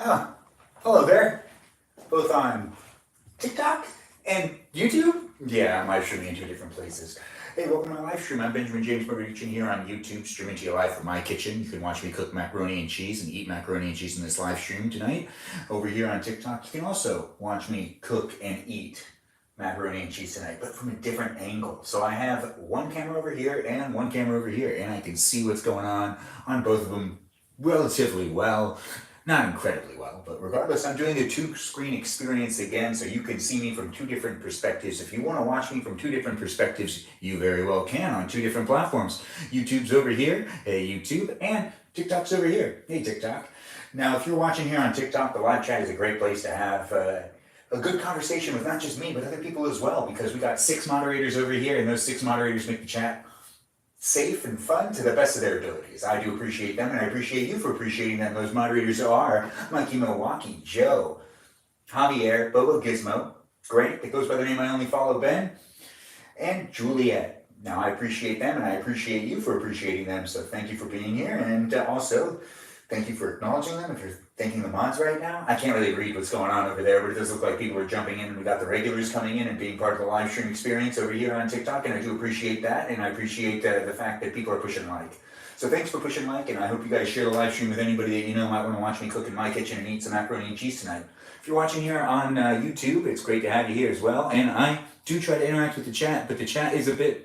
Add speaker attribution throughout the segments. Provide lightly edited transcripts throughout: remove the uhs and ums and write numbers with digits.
Speaker 1: Hello there, both on TikTok and YouTube. Yeah, I'm live streaming in two different places. Hey, welcome to my live stream. I'm Benjamin Magrdichian here on YouTube, streaming to you live from my kitchen. You can watch me cook macaroni and cheese and eat macaroni and cheese in this live stream tonight. Over here on TikTok, you can also watch me cook and eat macaroni and cheese tonight, but from a different angle. So I have one camera over here and one camera over here, and I can see what's going on both of them relatively well. Not incredibly well, but regardless, I'm doing a two-screen experience again, so you can see me from two different perspectives. If you want to watch me from two different perspectives, you very well can on two different platforms. YouTube's over here, hey YouTube, and TikTok's over here, hey TikTok. Now, if you're watching here on TikTok, the live chat is a great place to have a good conversation with not just me, but other people as well, because we got 6 moderators over here, and those 6 moderators make the chat safe and fun to the best of their abilities. I do appreciate them, and I appreciate you for appreciating them. Those moderators are Mikey Milwaukee, Joe, Javier, Bobo Gizmo, Grant, that goes by the name I only follow, Ben, and Juliet. Now, I appreciate them, and I appreciate you for appreciating them, so thank you for being here, and also, thank you for acknowledging them. If you're thanking the mods right now, I can't really read what's going on over there, but it does look like people are jumping in, and we got the regulars coming in and being part of the live stream experience over here on TikTok, and I do appreciate that, and I appreciate the fact that people are pushing like. So thanks for pushing like, and I hope you guys share the live stream with anybody that you know might want to watch me cook in my kitchen and eat some macaroni and cheese tonight. If you're watching here on YouTube, it's great to have you here as well, and I do try to interact with the chat, but the chat is a bit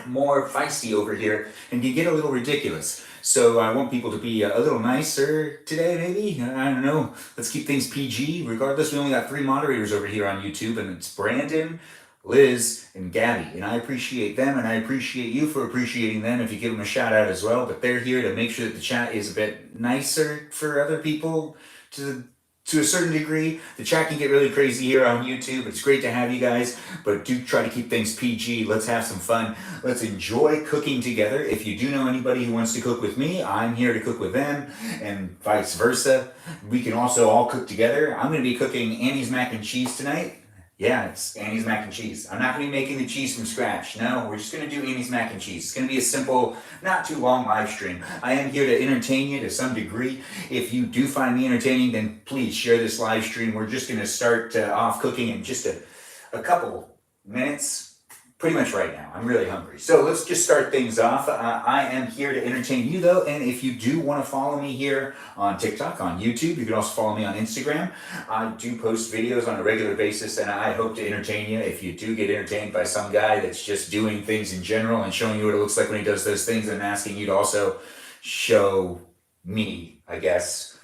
Speaker 1: more feisty over here and can get a little ridiculous. So I want people to be a little nicer today, maybe. I don't know. Let's keep things PG. Regardless, we only got 3 moderators over here on YouTube, and it's Brandon, Liz, and Gabby. And I appreciate them, and I appreciate you for appreciating them if you give them a shout out as well. But they're here to make sure that the chat is a bit nicer for other people to a certain degree. The chat can get really crazy here on YouTube. It's great to have you guys, but do try to keep things PG. Let's have some fun. Let's enjoy cooking together. If you do know anybody who wants to cook with me, I'm here to cook with them, and vice versa. We can also all cook together. I'm going to be cooking Annie's mac and cheese tonight. Yeah, it's Annie's mac and cheese. I'm not going to be making the cheese from scratch. No, we're just going to do Annie's mac and cheese. It's going to be a simple, not too long live stream. I am here to entertain you to some degree. If you do find me entertaining, then please share this live stream. We're just going to start off cooking in just a couple minutes. Pretty much right now. I'm really hungry. So let's just start things off. I am here to entertain you though, and if you do want to follow me here on TikTok, on YouTube, you can also follow me on Instagram. I do post videos on a regular basis, and I hope to entertain you. If you do get entertained by some guy that's just doing things in general and showing you what it looks like when he does those things, and asking you to also show me, I guess,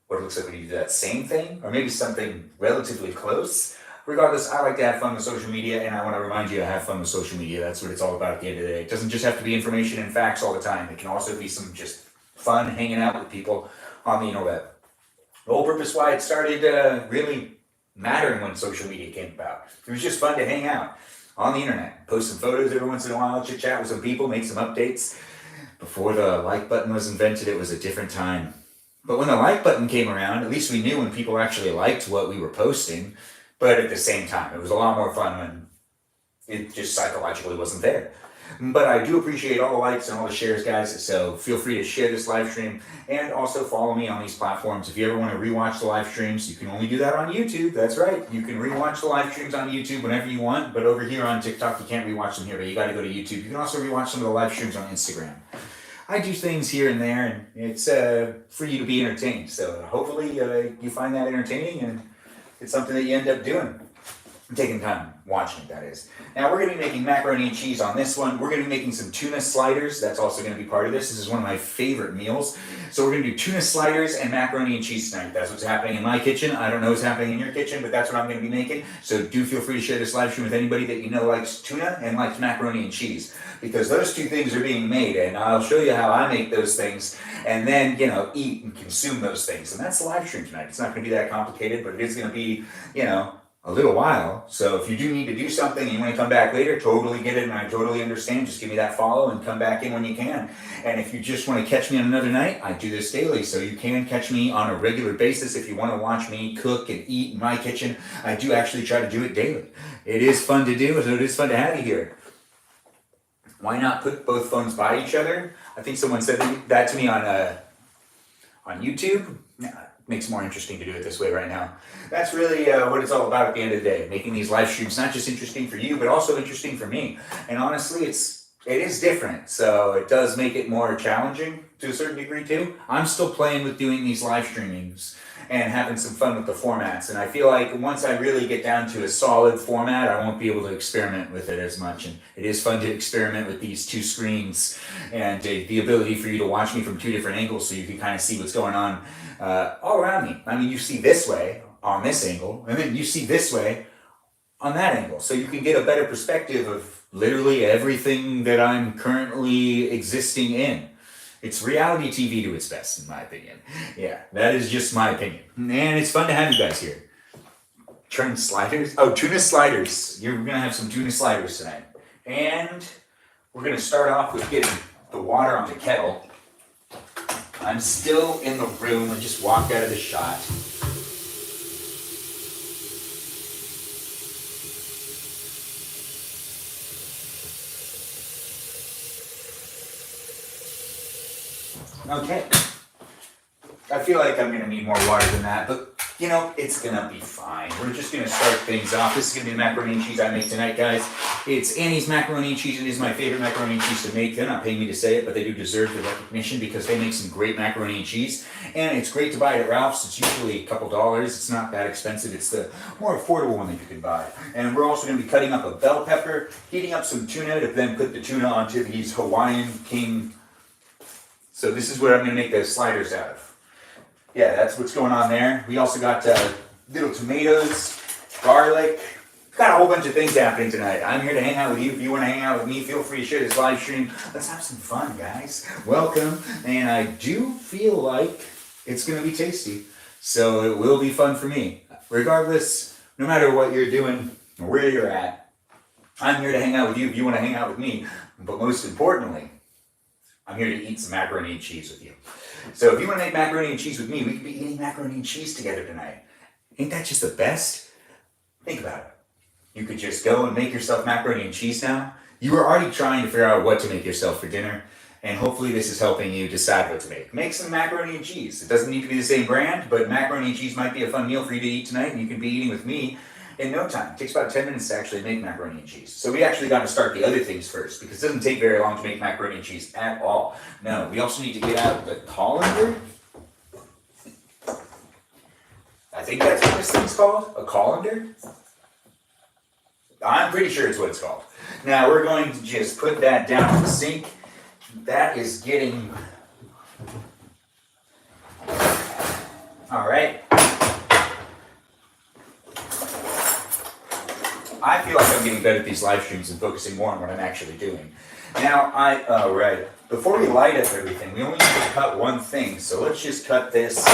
Speaker 1: what it looks like when you do that same thing, or maybe something relatively close. Regardless, I like to have fun with social media, and I want to remind you to have fun with social media. That's what it's all about at the end of the day. It doesn't just have to be information and facts all the time. It can also be some just fun hanging out with people on the internet. The whole purpose why it started really mattering when social media came about. It was just fun to hang out on the internet, post some photos every once in a while, chit chat with some people, make some updates. Before the like button was invented, it was a different time. But when the like button came around, at least we knew when people actually liked what we were posting. But at the same time, it was a lot more fun when it just psychologically wasn't there. But I do appreciate all the likes and all the shares, guys, so feel free to share this live stream and also follow me on these platforms. If you ever want to rewatch the live streams, you can only do that on YouTube. That's right. You can rewatch the live streams on YouTube whenever you want, but over here on TikTok, you can't rewatch them here, but you got to go to YouTube. You can also rewatch some of the live streams on Instagram. I do things here and there, and it's for you to be entertained. So hopefully you find that entertaining, and it's something that you end up doing. Taking time watching it, that is. Now we're going to be making macaroni and cheese on this one. We're going to be making some tuna sliders. That's also going to be part of this. This is one of my favorite meals. So we're going to do tuna sliders and macaroni and cheese tonight. That's what's happening in my kitchen. I don't know what's happening in your kitchen, but that's what I'm going to be making. So do feel free to share this live stream with anybody that you know likes tuna and likes macaroni and cheese, because those two things are being made, and I'll show you how I make those things, and then, eat and consume those things. And that's the live stream tonight. It's not going to be that complicated, but it is going to be, a little while. So if you do need to do something and you want to come back later, totally get it, and I totally understand. Just give me that follow and come back in when you can. And if you just want to catch me on another night, I do this daily, so you can catch me on a regular basis. If you want to watch me cook and eat in my kitchen, I do actually try to do it daily. It is fun to do, and it is fun to have you here. Why not put both phones by each other? I think someone said that to me on YouTube. makes it more interesting to do it this way right now. That's really what it's all about at the end of the day, making these live streams not just interesting for you, but also interesting for me. And honestly, it is different, so it does make it more challenging to a certain degree too. I'm still playing with doing these live streamings and having some fun with the formats, and I feel like once I really get down to a solid format, I won't be able to experiment with it as much. And it is fun to experiment with these two screens and the ability for you to watch me from two different angles, so you can kind of see what's going on all around me. I mean, you see this way on this angle, and then you see this way on that angle, so you can get a better perspective of literally everything that I'm currently existing in. It's reality TV to its best, in my opinion. Yeah, that is just my opinion. And it's fun to have you guys here. Trying sliders? Oh, tuna sliders. You're gonna have some tuna sliders tonight. And we're gonna start off with getting the water on the kettle. I'm still in the room. I just walked out of the shot. Okay. I feel like I'm gonna need more water than that, but you know, it's gonna be fine. We're just gonna start things off. This is gonna be the macaroni and cheese I make tonight, guys. It's Annie's macaroni and cheese. It is my favorite macaroni and cheese to make. They're not paying me to say it, but they do deserve the recognition because they make some great macaroni and cheese. And it's great to buy it at Ralph's. It's usually a couple dollars. It's not that expensive. It's the more affordable one that you can buy. And we're also gonna be cutting up a bell pepper, heating up some tuna to then put the tuna onto these Hawaiian King. So this is what I'm gonna make the sliders out of. Yeah, that's what's going on there. We also got little tomatoes, garlic. Got a whole bunch of things happening tonight. I'm here to hang out with you. If you want to hang out with me, feel free to share this live stream. Let's have some fun, guys. Welcome. And I do feel like it's going to be tasty. So it will be fun for me. Regardless, no matter what you're doing or where you're at, I'm here to hang out with you if you want to hang out with me. But most importantly, I'm here to eat some macaroni and cheese with you. So if you want to make macaroni and cheese with me, we could be eating macaroni and cheese together tonight. Ain't that just the best? Think about it. You could just go and make yourself macaroni and cheese now. You were already trying to figure out what to make yourself for dinner, and hopefully this is helping you decide what to make. Make some macaroni and cheese. It doesn't need to be the same brand, but macaroni and cheese might be a fun meal for you to eat tonight, and you can be eating with me in no time. It takes about 10 minutes to actually make macaroni and cheese. So we actually got to start the other things first, because it doesn't take very long to make macaroni and cheese at all. No, we also need to get out the colander. I think that's what this thing's called, a colander. I'm pretty sure it's what it's called. Now we're going to just put that down in the sink. That is getting... All right. I feel like I'm getting better at these live streams and focusing more on what I'm actually doing. Now, before we light up everything, we only need to cut one thing, so let's just cut this.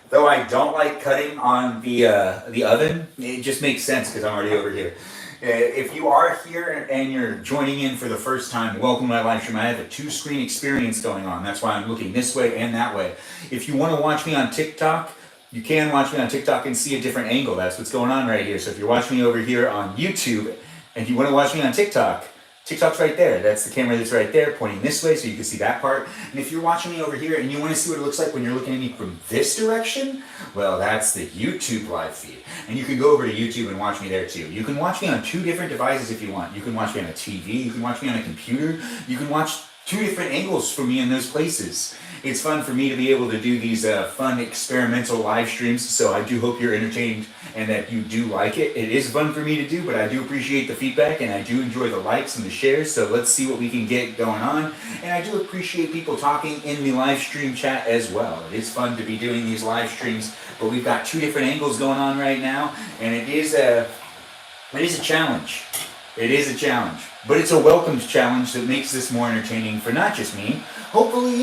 Speaker 1: Though I don't like cutting on the oven, it just makes sense because I'm already over here. If you are here and you're joining in for the first time, welcome to my live stream. I have a two-screen experience going on. That's why I'm looking this way and that way. If you want to watch me on TikTok, you can watch me on TikTok and see a different angle. That's what's going on right here. So if you're watching me over here on YouTube and you want to watch me on TikTok, TikTok's right there. That's the camera that's right there pointing this way so you can see that part. And if you're watching me over here and you want to see what it looks like when you're looking at me from this direction, well, that's the YouTube live feed. And you can go over to YouTube and watch me there too. You can watch me on two different devices if you want. You can watch me on a TV, you can watch me on a computer, you can watch two different angles from me in those places. It's fun for me to be able to do these fun experimental live streams, so I do hope you're entertained and that you do like it. It is fun for me to do, but I do appreciate the feedback and I do enjoy the likes and the shares, so let's see what we can get going on. And I do appreciate people talking in the live stream chat as well. It is fun to be doing these live streams, but we've got two different angles going on right now, and it is a challenge. It is a challenge, but it's a welcomed challenge that makes this more entertaining for not just me, hopefully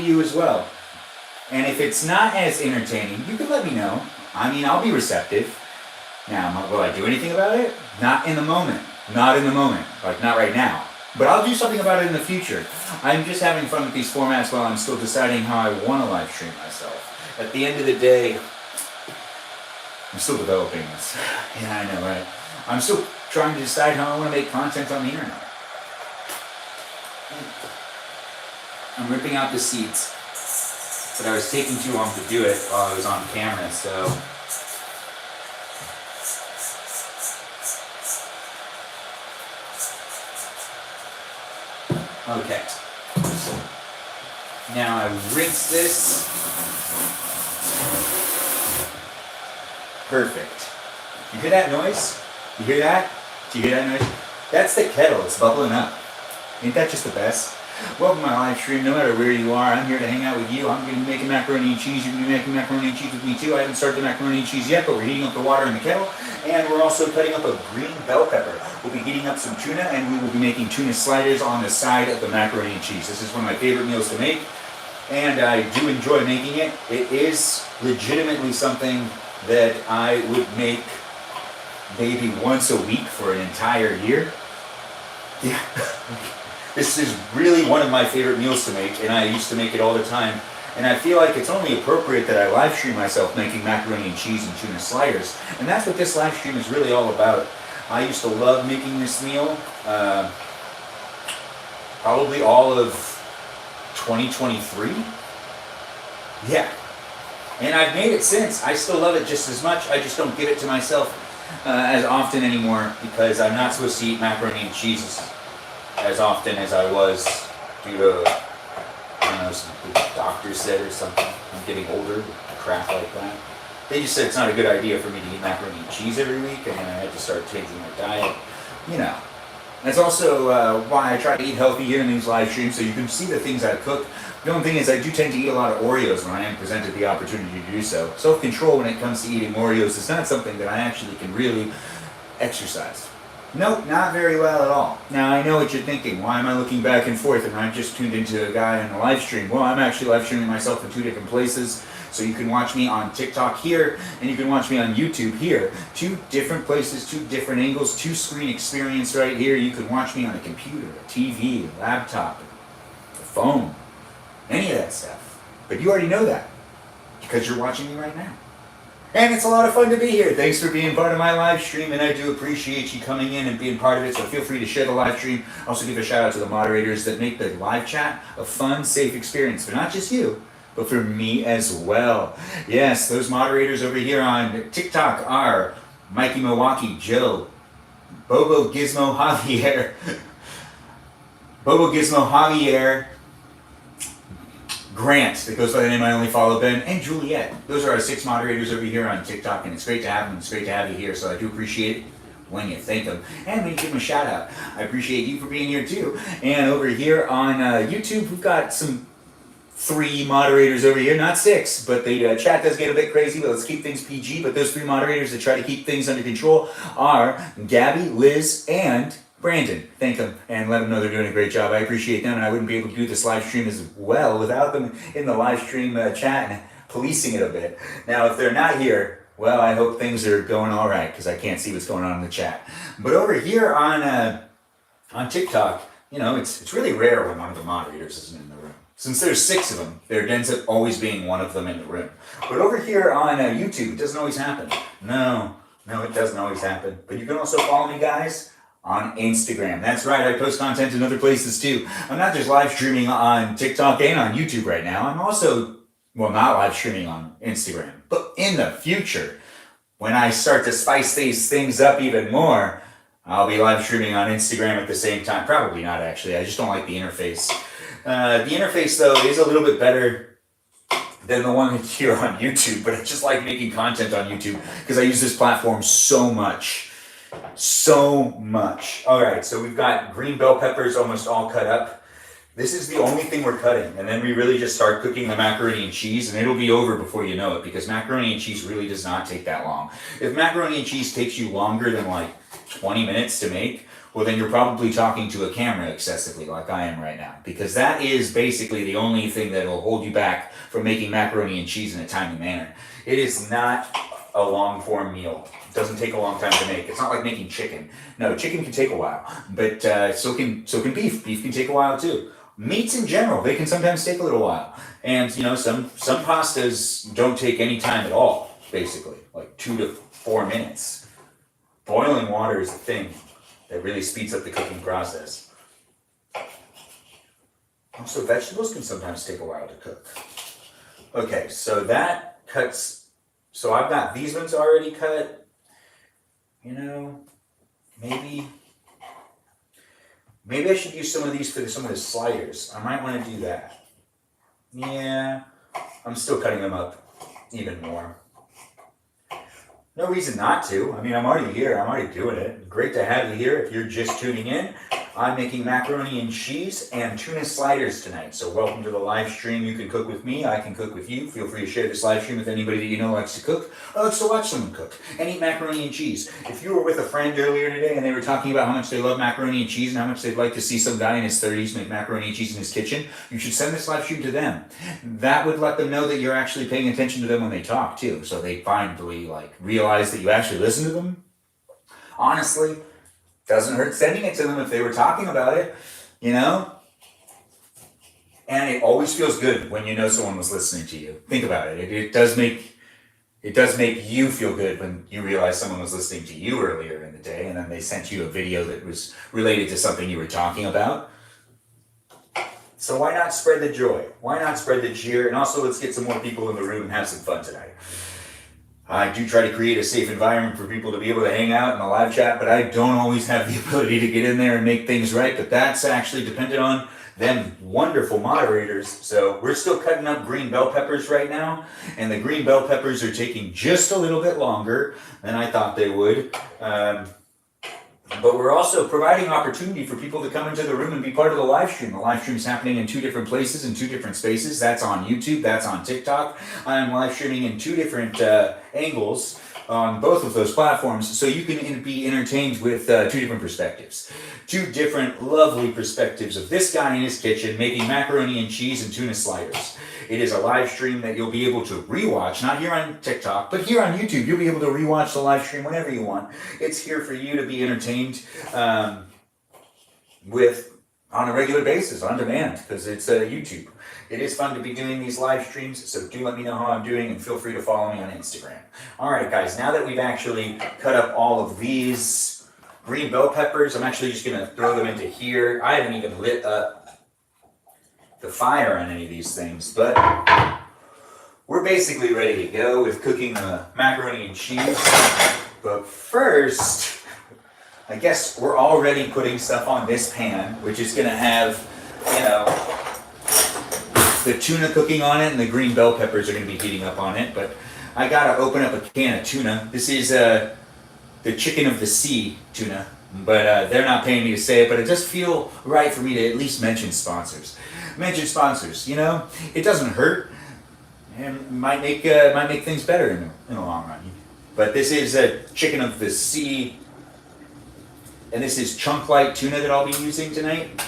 Speaker 1: you as well. And if it's not as entertaining, you can let me know. I mean, I'll be receptive. Now, will I do anything about it? Not in the moment, like not right now. But I'll do something about it in the future. I'm just having fun with these formats while I'm still deciding how I want to live stream myself. At the end of the day, I'm still developing this. Yeah, I know, right? I'm still trying to decide how I want to make content on the internet. I'm ripping out the seeds. but I was taking too long to do it while I was on camera, so. Okay. Now I rinse this. Perfect. You hear that noise? You hear that? Do you hear that noise? That's the kettle. It's bubbling up. Ain't that just the best? Welcome to my live stream. No matter where you are, I'm here to hang out with you. I'm going to be making macaroni and cheese. You're going to be making macaroni and cheese with me too. I haven't started the macaroni and cheese yet, but we're heating up the water in the kettle. And we're also cutting up a green bell pepper. We'll be heating up some tuna, and we will be making tuna sliders on the side of the macaroni and cheese. This is one of my favorite meals to make, and I do enjoy making it. It is legitimately something that I would make maybe once a week for an entire year. Yeah. This is really one of my favorite meals to make, and I used to make it all the time. And I feel like it's only appropriate that I live stream myself making macaroni and cheese and tuna sliders. And that's what this live stream is really all about. I used to love making this meal, probably all of 2023. Yeah. And I've made it since. I still love it just as much. I just don't give it to myself as often anymore because I'm not supposed to eat macaroni and cheese as often as I was due to, I don't know, the doctor said or something. I'm getting older, crap like that. They just said it's not a good idea for me to eat macaroni and cheese every week, and then I had to start changing my diet. You know. That's also why I try to eat healthy here in these live streams, so you can see the things I cook. The only thing is I do tend to eat a lot of Oreos when I am presented the opportunity to do so. Self-control when it comes to eating Oreos is not something that I actually can really exercise. Nope, not very well at all. Now, I know what you're thinking. Why am I looking back and forth and I just tuned into a guy on a live stream? Well, I'm actually live streaming myself in 2 different places. So you can watch me on TikTok here, and you can watch me on YouTube here. 2 different places, 2 different angles, 2-screen experience right here. You can watch me on a computer, a TV, a laptop, a phone, any of that stuff. But you already know that because you're watching me right now. And it's a lot of fun to be here. Thanks for being part of my live stream, and I do appreciate you coming in and being part of it, so feel free to share the live stream. Also give a shout out to the moderators that make the live chat a fun, safe experience for not just you, but for me as well. Yes, those moderators over here on TikTok are Mikey Milwaukee, Joe, Bobo Gizmo Javier, Bobo Gizmo Javier, Grant, that goes by the name I only follow, Ben, and Juliet. Those are our 6 moderators over here on TikTok, and it's great to have them. It's great to have you here, so I do appreciate it when you thank them. And when you give them a shout out, I appreciate you for being here too. And over here on YouTube, we've got some 3 moderators over here, not 6, but the chat does get a bit crazy, but let's keep things PG. But those 3 moderators that try to keep things under control are Gabby, Liz, and Brandon. Thank them and let them know they're doing a great job. I appreciate them, and I wouldn't be able to do this live stream as well without them in the live stream chat and policing it a bit. Now, if they're not here, well, I hope things are going all right because I can't see what's going on in the chat. But over here on TikTok, you know, it's really rare when one of the moderators isn't in the room. Since there's 6 of them, there ends up always being one of them in the room. But over here on YouTube, it doesn't always happen. No, it doesn't always happen. But you can also follow me, guys, on Instagram. That's right, I post content in other places too. I'm not just live streaming on TikTok and on YouTube right now. I'm also, well, not live streaming on Instagram. But in the future, when I start to spice these things up even more, I'll be live streaming on Instagram at the same time. Probably not, actually. I just don't like the interface. The interface, though, is a little bit better than the one here on YouTube, but I just like making content on YouTube because I use this platform so much. So much. All right, so we've got green bell peppers almost all cut up. This is the only thing we're cutting, and then we really just start cooking the macaroni and cheese, and it'll be over before you know it because macaroni and cheese really does not take that long. If macaroni and cheese takes you longer than like 20 minutes to make, well, then you're probably talking to a camera excessively like I am right now, because that is basically the only thing that will hold you back from making macaroni and cheese in a timely manner. It is not a long form meal. It doesn't take a long time to make. It's not like making chicken. No, chicken can take a while, but so can beef. Beef can take a while too. Meats in general, they can sometimes take a little while. And you know, some pastas don't take any time at all, basically, like 2 to 4 minutes. Boiling water is the thing that really speeds up the cooking process. Also, vegetables can sometimes take a while to cook. Okay, so that cuts, so I've got these ones already cut. You know, maybe I should use some of these for some of the sliders. I might want to do that. Yeah, I'm still cutting them up even more. No reason not to. I mean, I'm already here. I'm already doing it. Great to have you here. If you're just tuning in, I'm making macaroni and cheese and tuna sliders tonight. So welcome to the live stream. You can cook with me. I can cook with you. Feel free to share this live stream with anybody that you know likes to cook or likes to watch someone cook and eat macaroni and cheese. If you were with a friend earlier today and they were talking about how much they love macaroni and cheese and how much they'd like to see some guy in his 30s make macaroni and cheese in his kitchen, you should send this live stream to them. That would let them know that you're actually paying attention to them when they talk too. So they finally realize that you actually listen to them. Honestly, doesn't hurt sending it to them if they were talking about it, you know? And it always feels good when you know someone was listening to you. Think about it. It does make you feel good when you realize someone was listening to you earlier in the day and then they sent you a video that was related to something you were talking about. So why not spread the joy? Why not spread the cheer? And also, let's get some more people in the room and have some fun tonight. I do try to create a safe environment for people to be able to hang out in the live chat, but I don't always have the ability to get in there and make things right. But that's actually dependent on them wonderful moderators. So we're still cutting up green bell peppers right now, and the green bell peppers are taking just a little bit longer than I thought they would. But we're also providing opportunity for people to come into the room and be part of the live stream. The live stream is happening in 2 different places, in 2 different spaces. That's on YouTube, that's on TikTok. I'm live streaming in 2 different angles on both of those platforms, so you can be entertained with 2 different perspectives. 2 different lovely perspectives of this guy in his kitchen making macaroni and cheese and tuna sliders. It is a live stream that you'll be able to rewatch, not here on TikTok, but here on YouTube. You'll be able to rewatch the live stream whenever you want. It's here for you to be entertained with on a regular basis, on demand, because it's YouTube. It is fun to be doing these live streams, so do let me know how I'm doing, and feel free to follow me on Instagram. All right, guys, now that we've actually cut up all of these green bell peppers, I'm actually just going to throw them into here. I haven't even lit up the fire on any of these things, but we're basically ready to go with cooking the macaroni and cheese. But first, I guess we're already putting stuff on this pan, which is going to have, the tuna cooking on it, and the green bell peppers are going to be heating up on it. But I got to open up a can of tuna. This is the chicken of the sea tuna, but they're not paying me to say it, but it does feel right for me to at least mention sponsors. It doesn't hurt, and might make things better in the long run. But this is a chicken of the sea, and this is chunk light tuna that I'll be using tonight.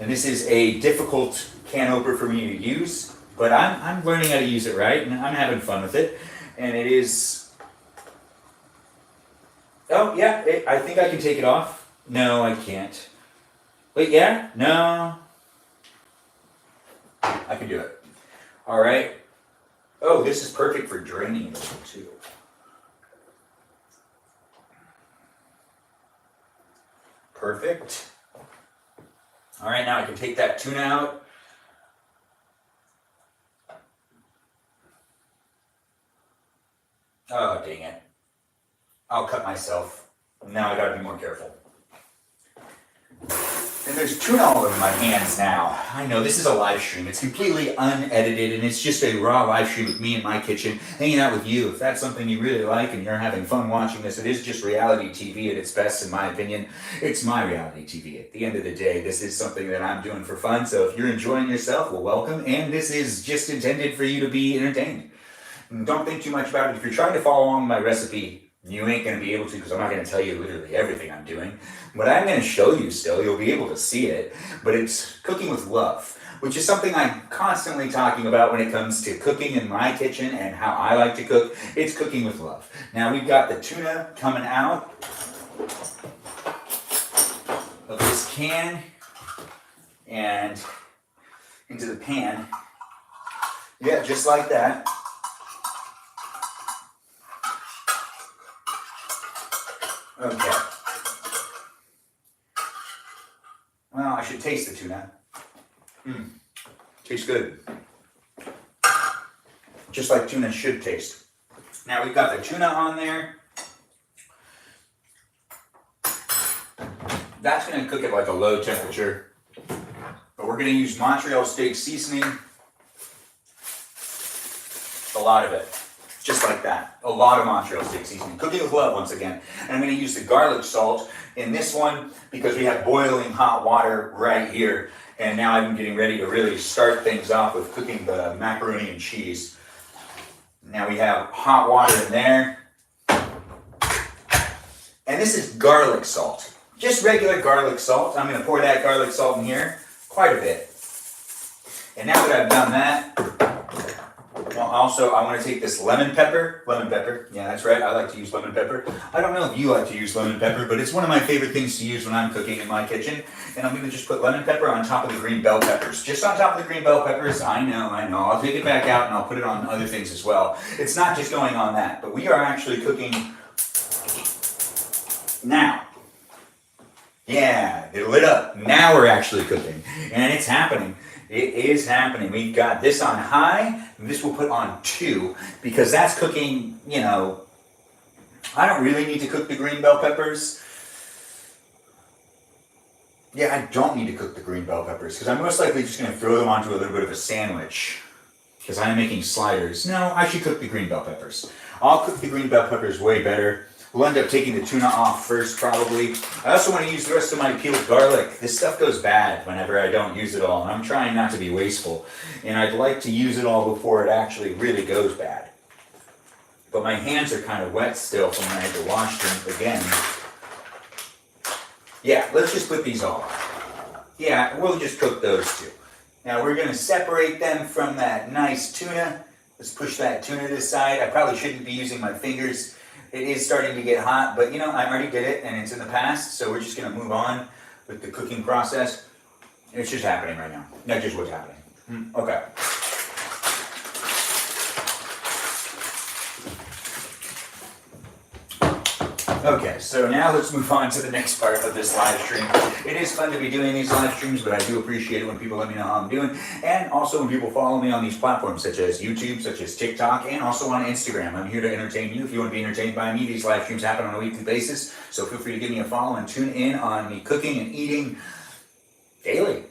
Speaker 1: And this is a difficult can opener for me to use, but I'm learning how to use it right, and I'm having fun with it. And it is. Oh yeah, I think I can take it off. No, I can't. Wait, yeah? No. I can do it. All right. Oh, this is perfect for draining too. Perfect. All right, now I can take that tuna out. Oh, dang it. I'll cut myself. Now I gotta be more careful. And there's tuna all over my hands now. I know, this is a live stream. It's completely unedited, and it's just a raw live stream with me in my kitchen, hanging out with you. If that's something you really like and you're having fun watching this, it is just reality TV at its best, in my opinion. It's my reality TV. At the end of the day, this is something that I'm doing for fun, so if you're enjoying yourself, well, welcome, and this is just intended for you to be entertained. And don't think too much about it. If you're trying to follow along with my recipe, you ain't going to be able to, because I'm not going to tell you literally everything I'm doing. But I'm going to show you still. You'll be able to see it. But it's cooking with love, which is something I'm constantly talking about when it comes to cooking in my kitchen and how I like to cook. It's cooking with love. Now we've got the tuna coming out of this can and into the pan. Yeah, just like that. Okay. Well, I should taste the tuna. Tastes good. just like tuna should taste. Now we've got the tuna on there. That's going to cook at like a low temperature. But we're going to use Montreal steak seasoning. A lot of it. Just like that. A lot of Montreal steak seasoning. Cooking with love once again. And I'm going to use the garlic salt in this one because we have boiling hot water right here. And now I'm getting ready to really start things off with cooking the macaroni and cheese. Now we have hot water in there. And this is garlic salt. Just regular garlic salt. I'm going to pour that garlic salt in here quite a bit. And now that I've done that, well, also I want to take this lemon pepper. Lemon pepper. Yeah, that's right. I like to use lemon pepper. I don't know if you like to use lemon pepper, but it's one of my favorite things to use when I'm cooking in my kitchen. And I'm going to just put lemon pepper on top of the green bell peppers. Just on top of the green bell peppers. I know. I'll take it back out and I'll put it on other things as well. It's not just going on that, but we are actually cooking now. Yeah, it lit up. Now we're actually cooking. And it's happening. It is happening. We've got this on high. This we'll put on 2 because that's cooking, you know, I don't really need to cook the green bell peppers. Yeah, I don't need to cook the green bell peppers because I'm most likely just going to throw them onto a little bit of a sandwich because I'm making sliders. No, I should cook the green bell peppers. I'll cook the green bell peppers way better. We'll end up taking the tuna off first, probably. I also want to use the rest of my peeled garlic. This stuff goes bad whenever I don't use it all, and I'm trying not to be wasteful. And I'd like to use it all before it actually really goes bad. But my hands are kind of wet still from when I had to wash them again. Yeah, let's just put these all on. Yeah, we'll just cook those 2. Now we're going to separate them from that nice tuna. Let's push that tuna to the side. I probably shouldn't be using my fingers. It is starting to get hot, but you know, I already did it and it's in the past, so we're just going to move on with the cooking process. It's just happening right now. That's just what's happening. Okay. Okay, so now let's move on to the next part of this live stream. It is fun to be doing these live streams, but I do appreciate it when people let me know how I'm doing, and also when people follow me on these platforms such as YouTube, such as TikTok, and also on Instagram. I'm here to entertain you. If you want to be entertained by me, these live streams happen on a weekly basis, so feel free to give me a follow and tune in on me cooking and eating daily.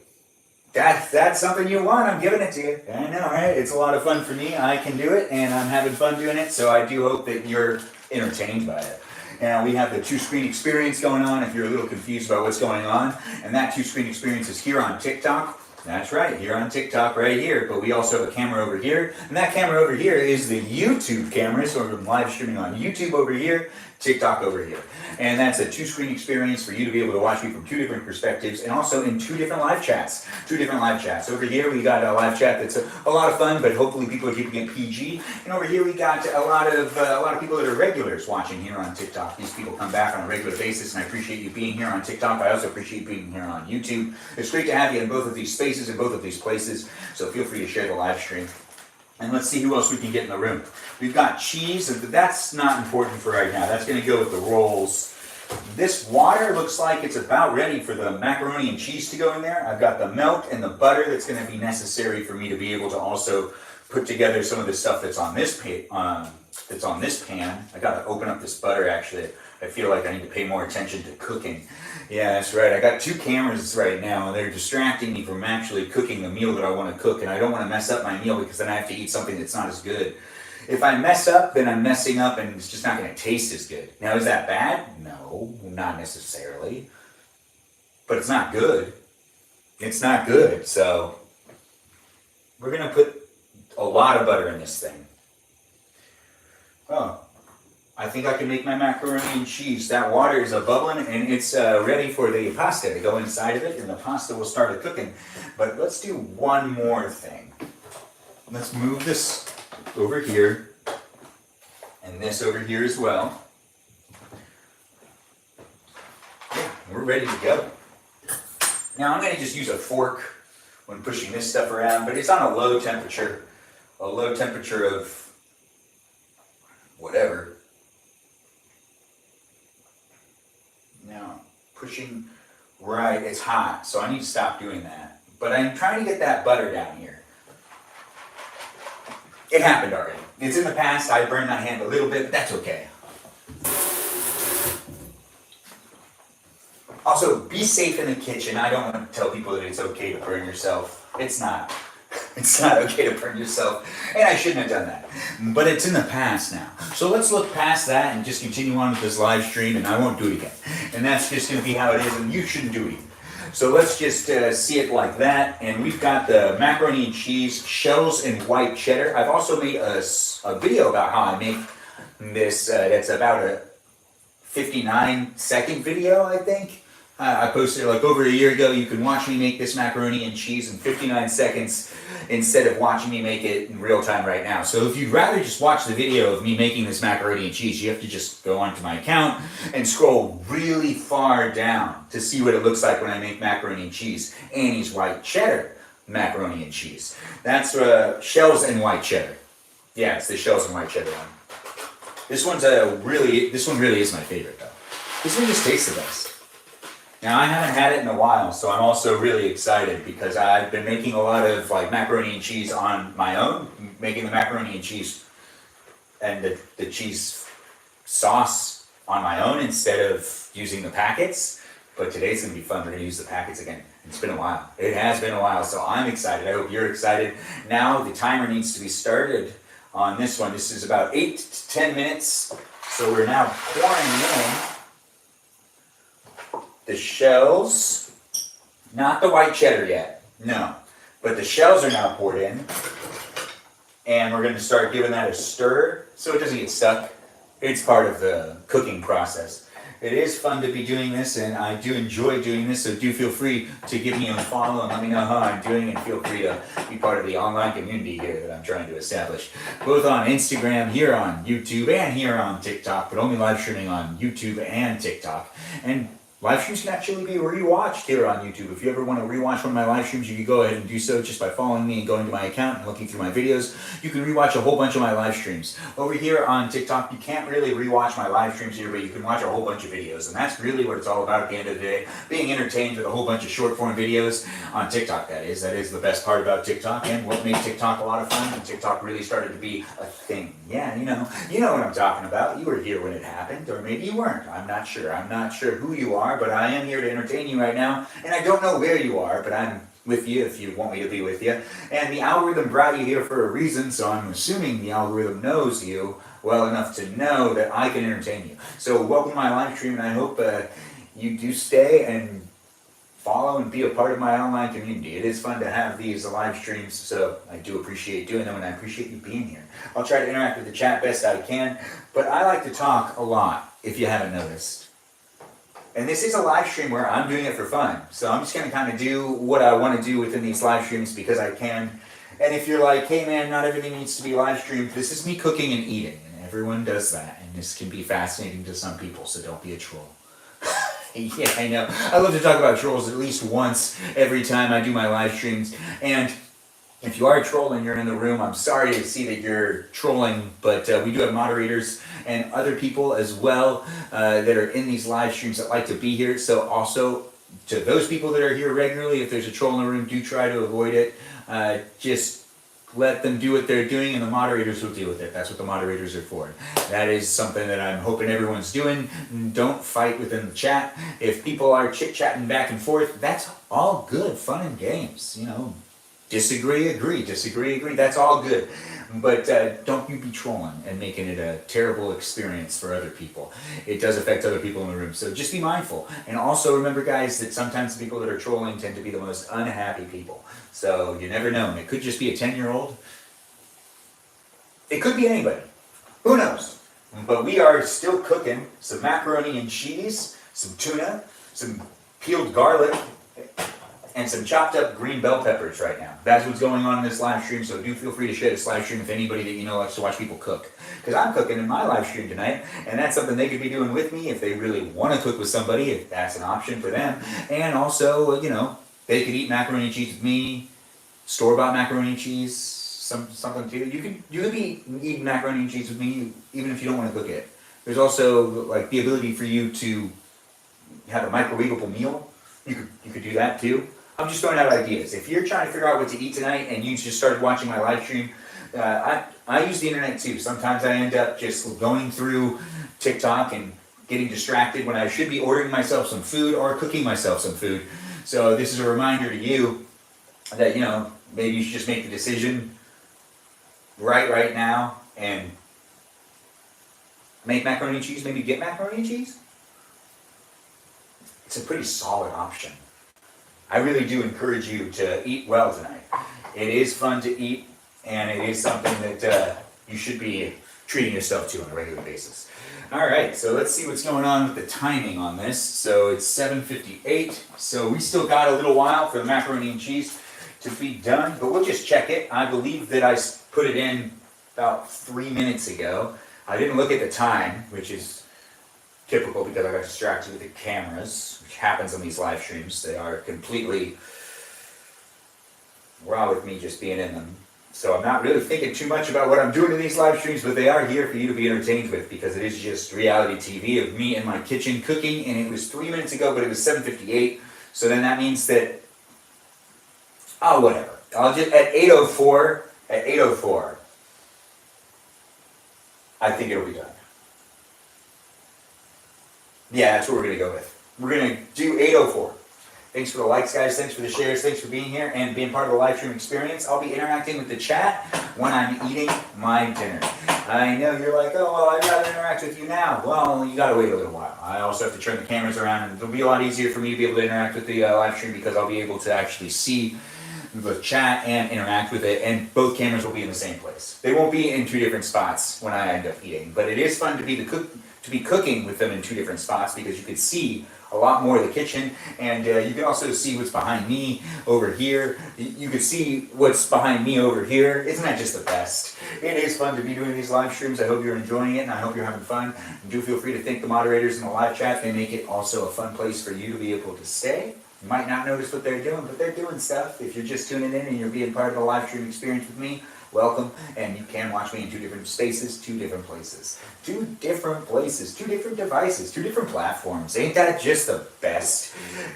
Speaker 1: That's something you want. I'm giving it to you. I know, right? It's a lot of fun for me. I can do it, and I'm having fun doing it, so I do hope that you're entertained by it. And we have the 2-screen experience going on if you're a little confused about what's going on. And that 2-screen experience is here on TikTok. That's right, here on TikTok right here. But we also have a camera over here. And that camera over here is the YouTube camera. So we're live streaming on YouTube over here, TikTok over here. And that's a 2-screen experience for you to be able to watch me from 2 different perspectives and also in 2 different live chats. 2 different live chats. Over here we got a live chat that's a lot of fun, but hopefully people are keeping it PG. And over here we got a lot of people that are regulars watching here on TikTok. These people come back on a regular basis, and I appreciate you being here on TikTok. I also appreciate you being here on YouTube. It's great to have you in both of these spaces, in both of these places, so feel free to share the live stream. And let's see who else we can get in the room. We've got cheese. That's not important for right now. That's going to go with the rolls. This water looks like it's about ready for the macaroni and cheese to go in there. I've got the milk and the butter that's going to be necessary for me to be able to also put together some of the stuff that's on this pan. I got to open up this butter, actually. I feel like I need to pay more attention to cooking. Yeah, that's right. I got 2 cameras right now, and they're distracting me from actually cooking the meal that I want to cook, and I don't want to mess up my meal because then I have to eat something that's not as good. If I mess up, then I'm messing up, and it's just not going to taste as good. Now, is that bad? No, not necessarily. But it's not good. It's not good, so we're going to put a lot of butter in this thing. Oh. I think I can make my macaroni and cheese. That water is bubbling and it's ready for the pasta to go inside of it, and the pasta will start cooking. But let's do one more thing. Let's move this over here and this over here as well. Yeah, we're ready to go. Now I'm going to just use a fork when pushing this stuff around, but it's on a low temperature of whatever. Now, pushing right, it's hot, so I need to stop doing that. But I'm trying to get that butter down here. It happened already. It's in the past. I burned my hand a little bit, but that's okay. Also, be safe in the kitchen. I don't want to tell people that it's okay to burn yourself. It's not. It's not okay to burn yourself, and I shouldn't have done that. But it's in the past now. So let's look past that and just continue on with this live stream, and I won't do it again. And that's just going to be how it is, and you shouldn't do it either. So let's just see it like that, and we've got the macaroni and cheese, shells and white cheddar. I've also made a video about how I make this. That's about a 59-second video, I think. I posted it like over a year ago. You can watch me make this macaroni and cheese in 59 seconds instead of watching me make it in real time right now. So if you'd rather just watch the video of me making this macaroni and cheese, you have to just go onto my account and scroll really far down to see what it looks like when I make macaroni and cheese. Annie's white cheddar macaroni and cheese. That's shells and white cheddar. Yeah, it's the shells and white cheddar one. This one really is my favorite though. This one just tastes the best. Now I haven't had it in a while, so I'm also really excited because I've been making a lot of like macaroni and cheese on my own, making the macaroni and cheese and the cheese sauce on my own instead of using the packets. But today's gonna be fun. We're gonna use the packets again. It's been a while. It has been a while, so I'm excited. I hope you're excited. Now the timer needs to be started on this one. This is about 8 to 10 minutes. So we're now pouring in the shells, not the white cheddar yet, no. But the shells are now poured in. And we're gonna start giving that a stir so it doesn't get stuck. It's part of the cooking process. It is fun to be doing this, and I do enjoy doing this, so do feel free to give me a follow and let me know how I'm doing, and feel free to be part of the online community here that I'm trying to establish. Both on Instagram, here on YouTube, and here on TikTok, but only live streaming on YouTube and TikTok. And live streams can actually be rewatched here on YouTube. If you ever want to rewatch one of my live streams, you can go ahead and do so just by following me and going to my account and looking through my videos. You can rewatch a whole bunch of my live streams. Over here on TikTok, you can't really rewatch my live streams here, but you can watch a whole bunch of videos. And that's really what it's all about at the end of the day. Being entertained with a whole bunch of short form videos on TikTok, that is. That is the best part about TikTok and what made TikTok a lot of fun when TikTok really started to be a thing. Yeah, you know what I'm talking about. You were here when it happened, or maybe you weren't. I'm not sure. I'm not sure who you are, but I am here to entertain you right now, and I don't know where you are, but I'm with you if you want me to be with you. And the algorithm brought you here for a reason, so I'm assuming the algorithm knows you well enough to know that I can entertain you. So welcome to my live stream, and I hope you do stay and follow and be a part of my online community. It is fun to have these live streams, so I do appreciate doing them, and I appreciate you being here. I'll try to interact with the chat best I can, but I like to talk a lot, if you haven't noticed. And this is a live stream where I'm doing it for fun. So I'm just going to kind of do what I want to do within these live streams because I can. And if you're like, hey man, not everything needs to be live streamed, this is me cooking and eating. And everyone does that. And this can be fascinating to some people, so don't be a troll. Yeah, I know. I love to talk about trolls at least once every time I do my live streams. And if you are a troll and you're in the room, I'm sorry to see that you're trolling, but we do have moderators and other people as well that are in these live streams that like to be here. So also, to those people that are here regularly, if there's a troll in the room, do try to avoid it. Just let them do what they're doing, and the moderators will deal with it. That's what the moderators are for. That is something that I'm hoping everyone's doing. Don't fight within the chat. If people are chit-chatting back and forth, that's all good, fun and games, you know. Disagree, agree, disagree, agree, that's all good. But don't you be trolling and making it a terrible experience for other people. It does affect other people in the room, so just be mindful. And also remember, guys, that sometimes the people that are trolling tend to be the most unhappy people. So you never know. It could just be a 10-year-old. It could be anybody. Who knows? But we are still cooking some macaroni and cheese, some tuna, some peeled garlic, and some chopped up green bell peppers right now. That's what's going on in this live stream, so do feel free to share this live stream with anybody that you know likes to watch people cook. Because I'm cooking in my live stream tonight, and that's something they could be doing with me if they really want to cook with somebody, if that's an option for them. And also, you know, they could eat macaroni and cheese with me, store-bought macaroni and cheese, something too. You could be eating macaroni and cheese with me even if you don't want to cook it. There's also like the ability for you to have a microwavable meal. You could do that too. I'm just throwing out ideas. If you're trying to figure out what to eat tonight and you just started watching my live stream, I use the internet too. Sometimes I end up just going through TikTok and getting distracted when I should be ordering myself some food or cooking myself some food. So this is a reminder to you that, you know, maybe you should just make the decision right now and make macaroni and cheese, maybe get macaroni and cheese. It's a pretty solid option. I really do encourage you to eat well tonight. It is fun to eat, and it is something that you should be treating yourself to on a regular basis. All right, so let's see what's going on with the timing on this. So it's 7:58, so we still got a little while for the macaroni and cheese to be done, but we'll just check it. I believe that I put it in about 3 minutes ago. I didn't look at the time, which is typical because I got distracted with the cameras, which happens on these live streams. They are completely raw with me just being in them. So I'm not really thinking too much about what I'm doing in these live streams, but they are here for you to be entertained with because it is just reality TV of me in my kitchen cooking, and it was 3 minutes ago, but it was 7:58. So then that means that, oh, whatever. I'll just, at 8:04, I think it'll be done. Yeah, that's what we're going to go with. We're going to do 8:04. Thanks for the likes, guys. Thanks for the shares. Thanks for being here and being part of the live stream experience. I'll be interacting with the chat when I'm eating my dinner. I know you're like, oh, well, I'd rather interact with you now. Well, you got to wait a little while. I also have to turn the cameras around, and it'll be a lot easier for me to be able to interact with the live stream because I'll be able to actually see the chat and interact with it, and both cameras will be in the same place. They won't be in two different spots when I end up eating, but it is fun to be cooking with them in two different spots because you can see a lot more of the kitchen, and you can also see what's behind me over here. You can see what's behind me over here. Isn't that just the best? It is fun to be doing these live streams. I hope you're enjoying it, and I hope you're having fun. And do feel free to thank the moderators in the live chat. They make it also a fun place for you to be able to stay. You might not notice what they're doing, but they're doing stuff. If you're just tuning in and you're being part of the live stream experience with me, welcome, and you can watch me in two different spaces, two different places. Two different places, two different devices, two different platforms. Ain't that just the best?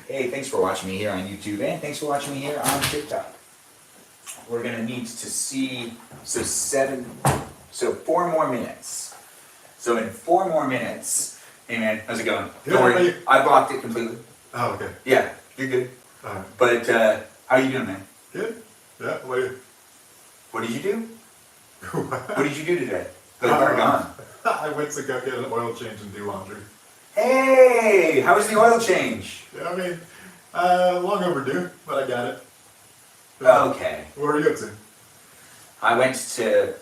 Speaker 1: Hey, thanks for watching me here on YouTube, and thanks for watching me here on TikTok. We're gonna need to see, so 4 more minutes. So in 4 more minutes, hey man, how's it going?
Speaker 2: Good.
Speaker 1: Don't worry, I blocked it completely.
Speaker 2: Oh, okay.
Speaker 1: Yeah, you're good.
Speaker 2: Alright.
Speaker 1: But how you doing, man?
Speaker 2: Good? Yeah,
Speaker 1: What did you do?
Speaker 2: What
Speaker 1: What did you do today? The car gone.
Speaker 2: I went to go get an oil change and do laundry.
Speaker 1: Hey, how was the oil change?
Speaker 2: Yeah, I mean, long overdue, but I got it.
Speaker 1: Okay.
Speaker 2: What are you up to?
Speaker 1: I went to,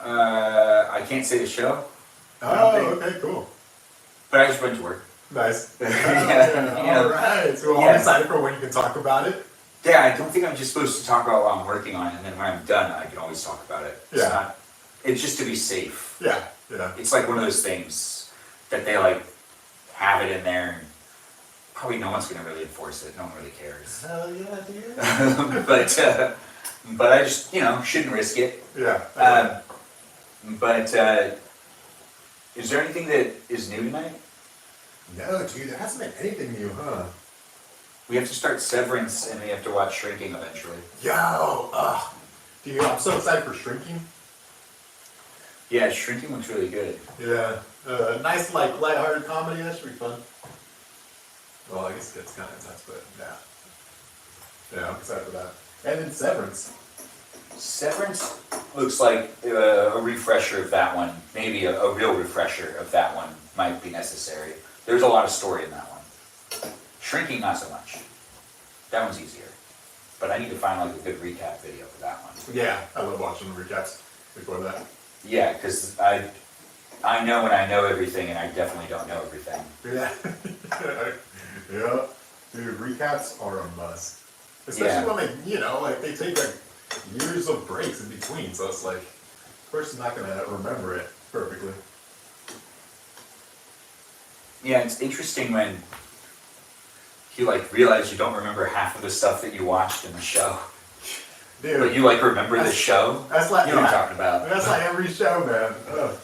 Speaker 1: I can't say the show,
Speaker 2: Oh, okay, cool.
Speaker 1: but I just went to work.
Speaker 2: Nice.
Speaker 1: Yeah.
Speaker 2: Alright, so I'm
Speaker 1: Yeah.
Speaker 2: excited for when you can talk about it.
Speaker 1: Yeah, I don't think I'm just supposed to talk about while I'm working on it, and then when I'm done, I can always talk about it. It's
Speaker 2: Yeah.
Speaker 1: not, it's just to be safe.
Speaker 2: Yeah, yeah.
Speaker 1: It's like one of those things that they like have it in there, and probably no one's gonna really enforce it. No one really cares.
Speaker 2: Hell yeah, dude.
Speaker 1: But I just, you know, shouldn't risk it.
Speaker 2: Yeah.
Speaker 1: But is there anything that is new tonight?
Speaker 2: No, dude, there hasn't been anything new, huh?
Speaker 1: We have to start Severance, and we have to watch Shrinking eventually.
Speaker 2: Yo, dude, I'm so excited for Shrinking.
Speaker 1: Yeah, Shrinking looks really good.
Speaker 2: Yeah, nice, like, lighthearted comedy, that should be fun. Well, I guess it gets kind of intense, but yeah. Yeah, I'm excited for that. And then Severance.
Speaker 1: Severance looks like a refresher of that one. Maybe a real refresher of that one might be necessary. There's a lot of story in that one. Shrinking, not so much. That one's easier. But I need to find like a good recap video for that one.
Speaker 2: Yeah, I love watching the recaps before that.
Speaker 1: Yeah, because I know when I know everything, and I definitely don't know everything.
Speaker 2: Yeah. Yeah. Dude, recaps are a must. Especially when they, you know, like they take like years of breaks in between, so it's like, of course you're not gonna remember it perfectly.
Speaker 1: Yeah, it's interesting when you like realize you don't remember half of the stuff that you watched in the show.
Speaker 2: Dude,
Speaker 1: But you like remember the show?
Speaker 2: that's like,
Speaker 1: You know what I'm talking about.
Speaker 2: that's like every show, man. Ugh.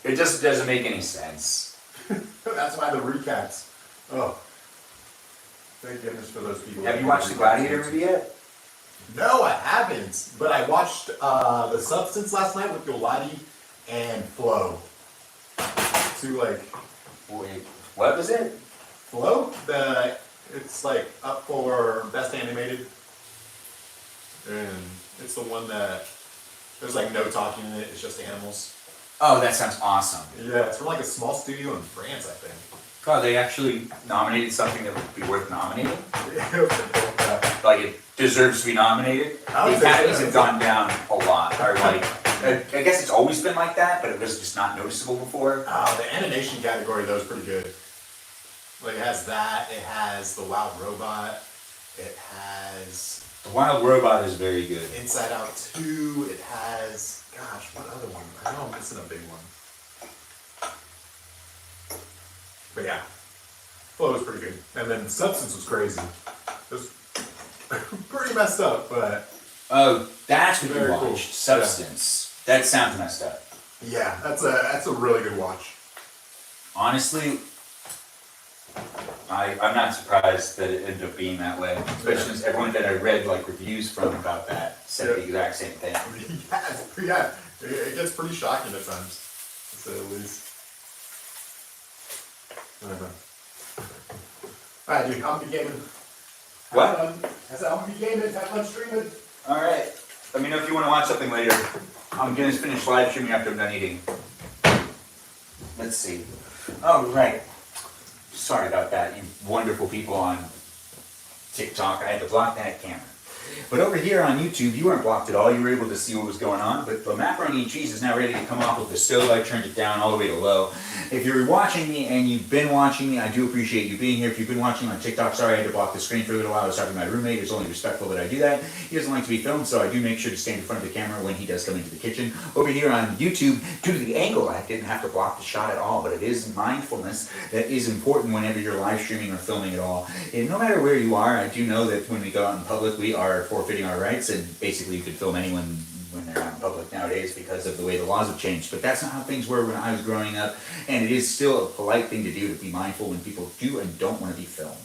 Speaker 1: It just doesn't make any sense.
Speaker 2: That's why the recaps. Oh. Thank goodness for those people.
Speaker 1: Have you watched the Gladiator movie yet?
Speaker 2: No, I haven't. But I watched The Substance last night with Yolati and Flo. Two like
Speaker 1: Wait, what was it?
Speaker 2: Flo. It's like up for best animated, and it's the one that there's like no talking in it. It's just animals.
Speaker 1: Oh, that sounds awesome.
Speaker 2: Yeah, it's from like a small studio in France, I think.
Speaker 1: Oh, they actually nominated something that would be worth nominating?
Speaker 2: Yeah.
Speaker 1: Like, it deserves to be nominated?
Speaker 2: I
Speaker 1: The
Speaker 2: would say
Speaker 1: academies
Speaker 2: so.
Speaker 1: have gone down a lot, or like, I guess it's always been like that, but it was just not noticeable before.
Speaker 2: The animation category though is pretty good. Like it has that, it has the Wild Robot, it has
Speaker 1: The Wild Robot is very good.
Speaker 2: Inside Out 2, it has, gosh, what other one? I know I'm missing a big one. But yeah, Flow was pretty good. And then Substance was crazy. It was pretty messed up, but
Speaker 1: Oh, that's what you
Speaker 2: Very
Speaker 1: watched.
Speaker 2: cool.
Speaker 1: Substance. That sounds messed up.
Speaker 2: yeah, that's a really good watch.
Speaker 1: Honestly, I'm not surprised that it ended up being that way. Especially since everyone that I read like reviews from about that said the exact same thing.
Speaker 2: Yeah, it gets pretty shocking at times, to say the least. Alright, dude, I'm be gaming.
Speaker 1: What?
Speaker 2: I said, I'm be gaming, have fun streaming.
Speaker 1: Alright. Let me know if you want to watch something later. I'm gonna finish live streaming after I'm done eating. Let's see. Oh, right. Sorry about that, you wonderful people on TikTok. I had to block that camera. But over here on YouTube, you weren't blocked at all. You were able to see what was going on. But the macaroni and cheese is now ready to come off of the stove. I turned it down all the way to low. If you're watching me and you've been watching me, I do appreciate you being here. If you've been watching on TikTok, sorry I had to block the screen for a little while. I was talking to my roommate. It's only respectful that I do that. He doesn't like to be filmed, so I do make sure to stand in front of the camera when he does come into the kitchen. Over here on YouTube, due to the angle, I didn't have to block the shot at all. But it is mindfulness that is important whenever you're live streaming or filming at all. And no matter where you are, I do know that when we go out in public, we are forfeiting our rights, and basically you could film anyone when they're out in public nowadays because of the way the laws have changed. But that's not how things were when I was growing up, and it is still a polite thing to do, to be mindful when people do and don't want to be filmed.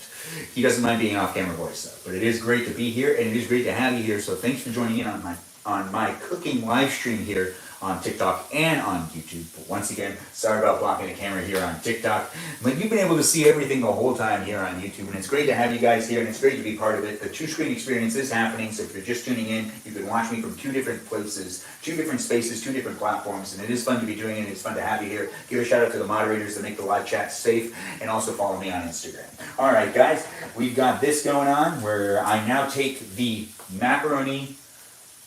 Speaker 1: He doesn't mind being off-camera voice though, but it is great to be here, and it is great to have you here, so thanks for joining in on my cooking live stream here on TikTok and on YouTube. But once again, sorry about blocking the camera here on TikTok, but you've been able to see everything the whole time here on YouTube, and it's great to have you guys here, and it's great to be part of it. The two-screen experience is happening, so if you're just tuning in, you can watch me from two different places, two different spaces, two different platforms, and it is fun to be doing it, and it's fun to have you here. Give a shout out to the moderators that make the live chat safe, and also follow me on Instagram. All right, guys, we've got this going on where I now take the macaroni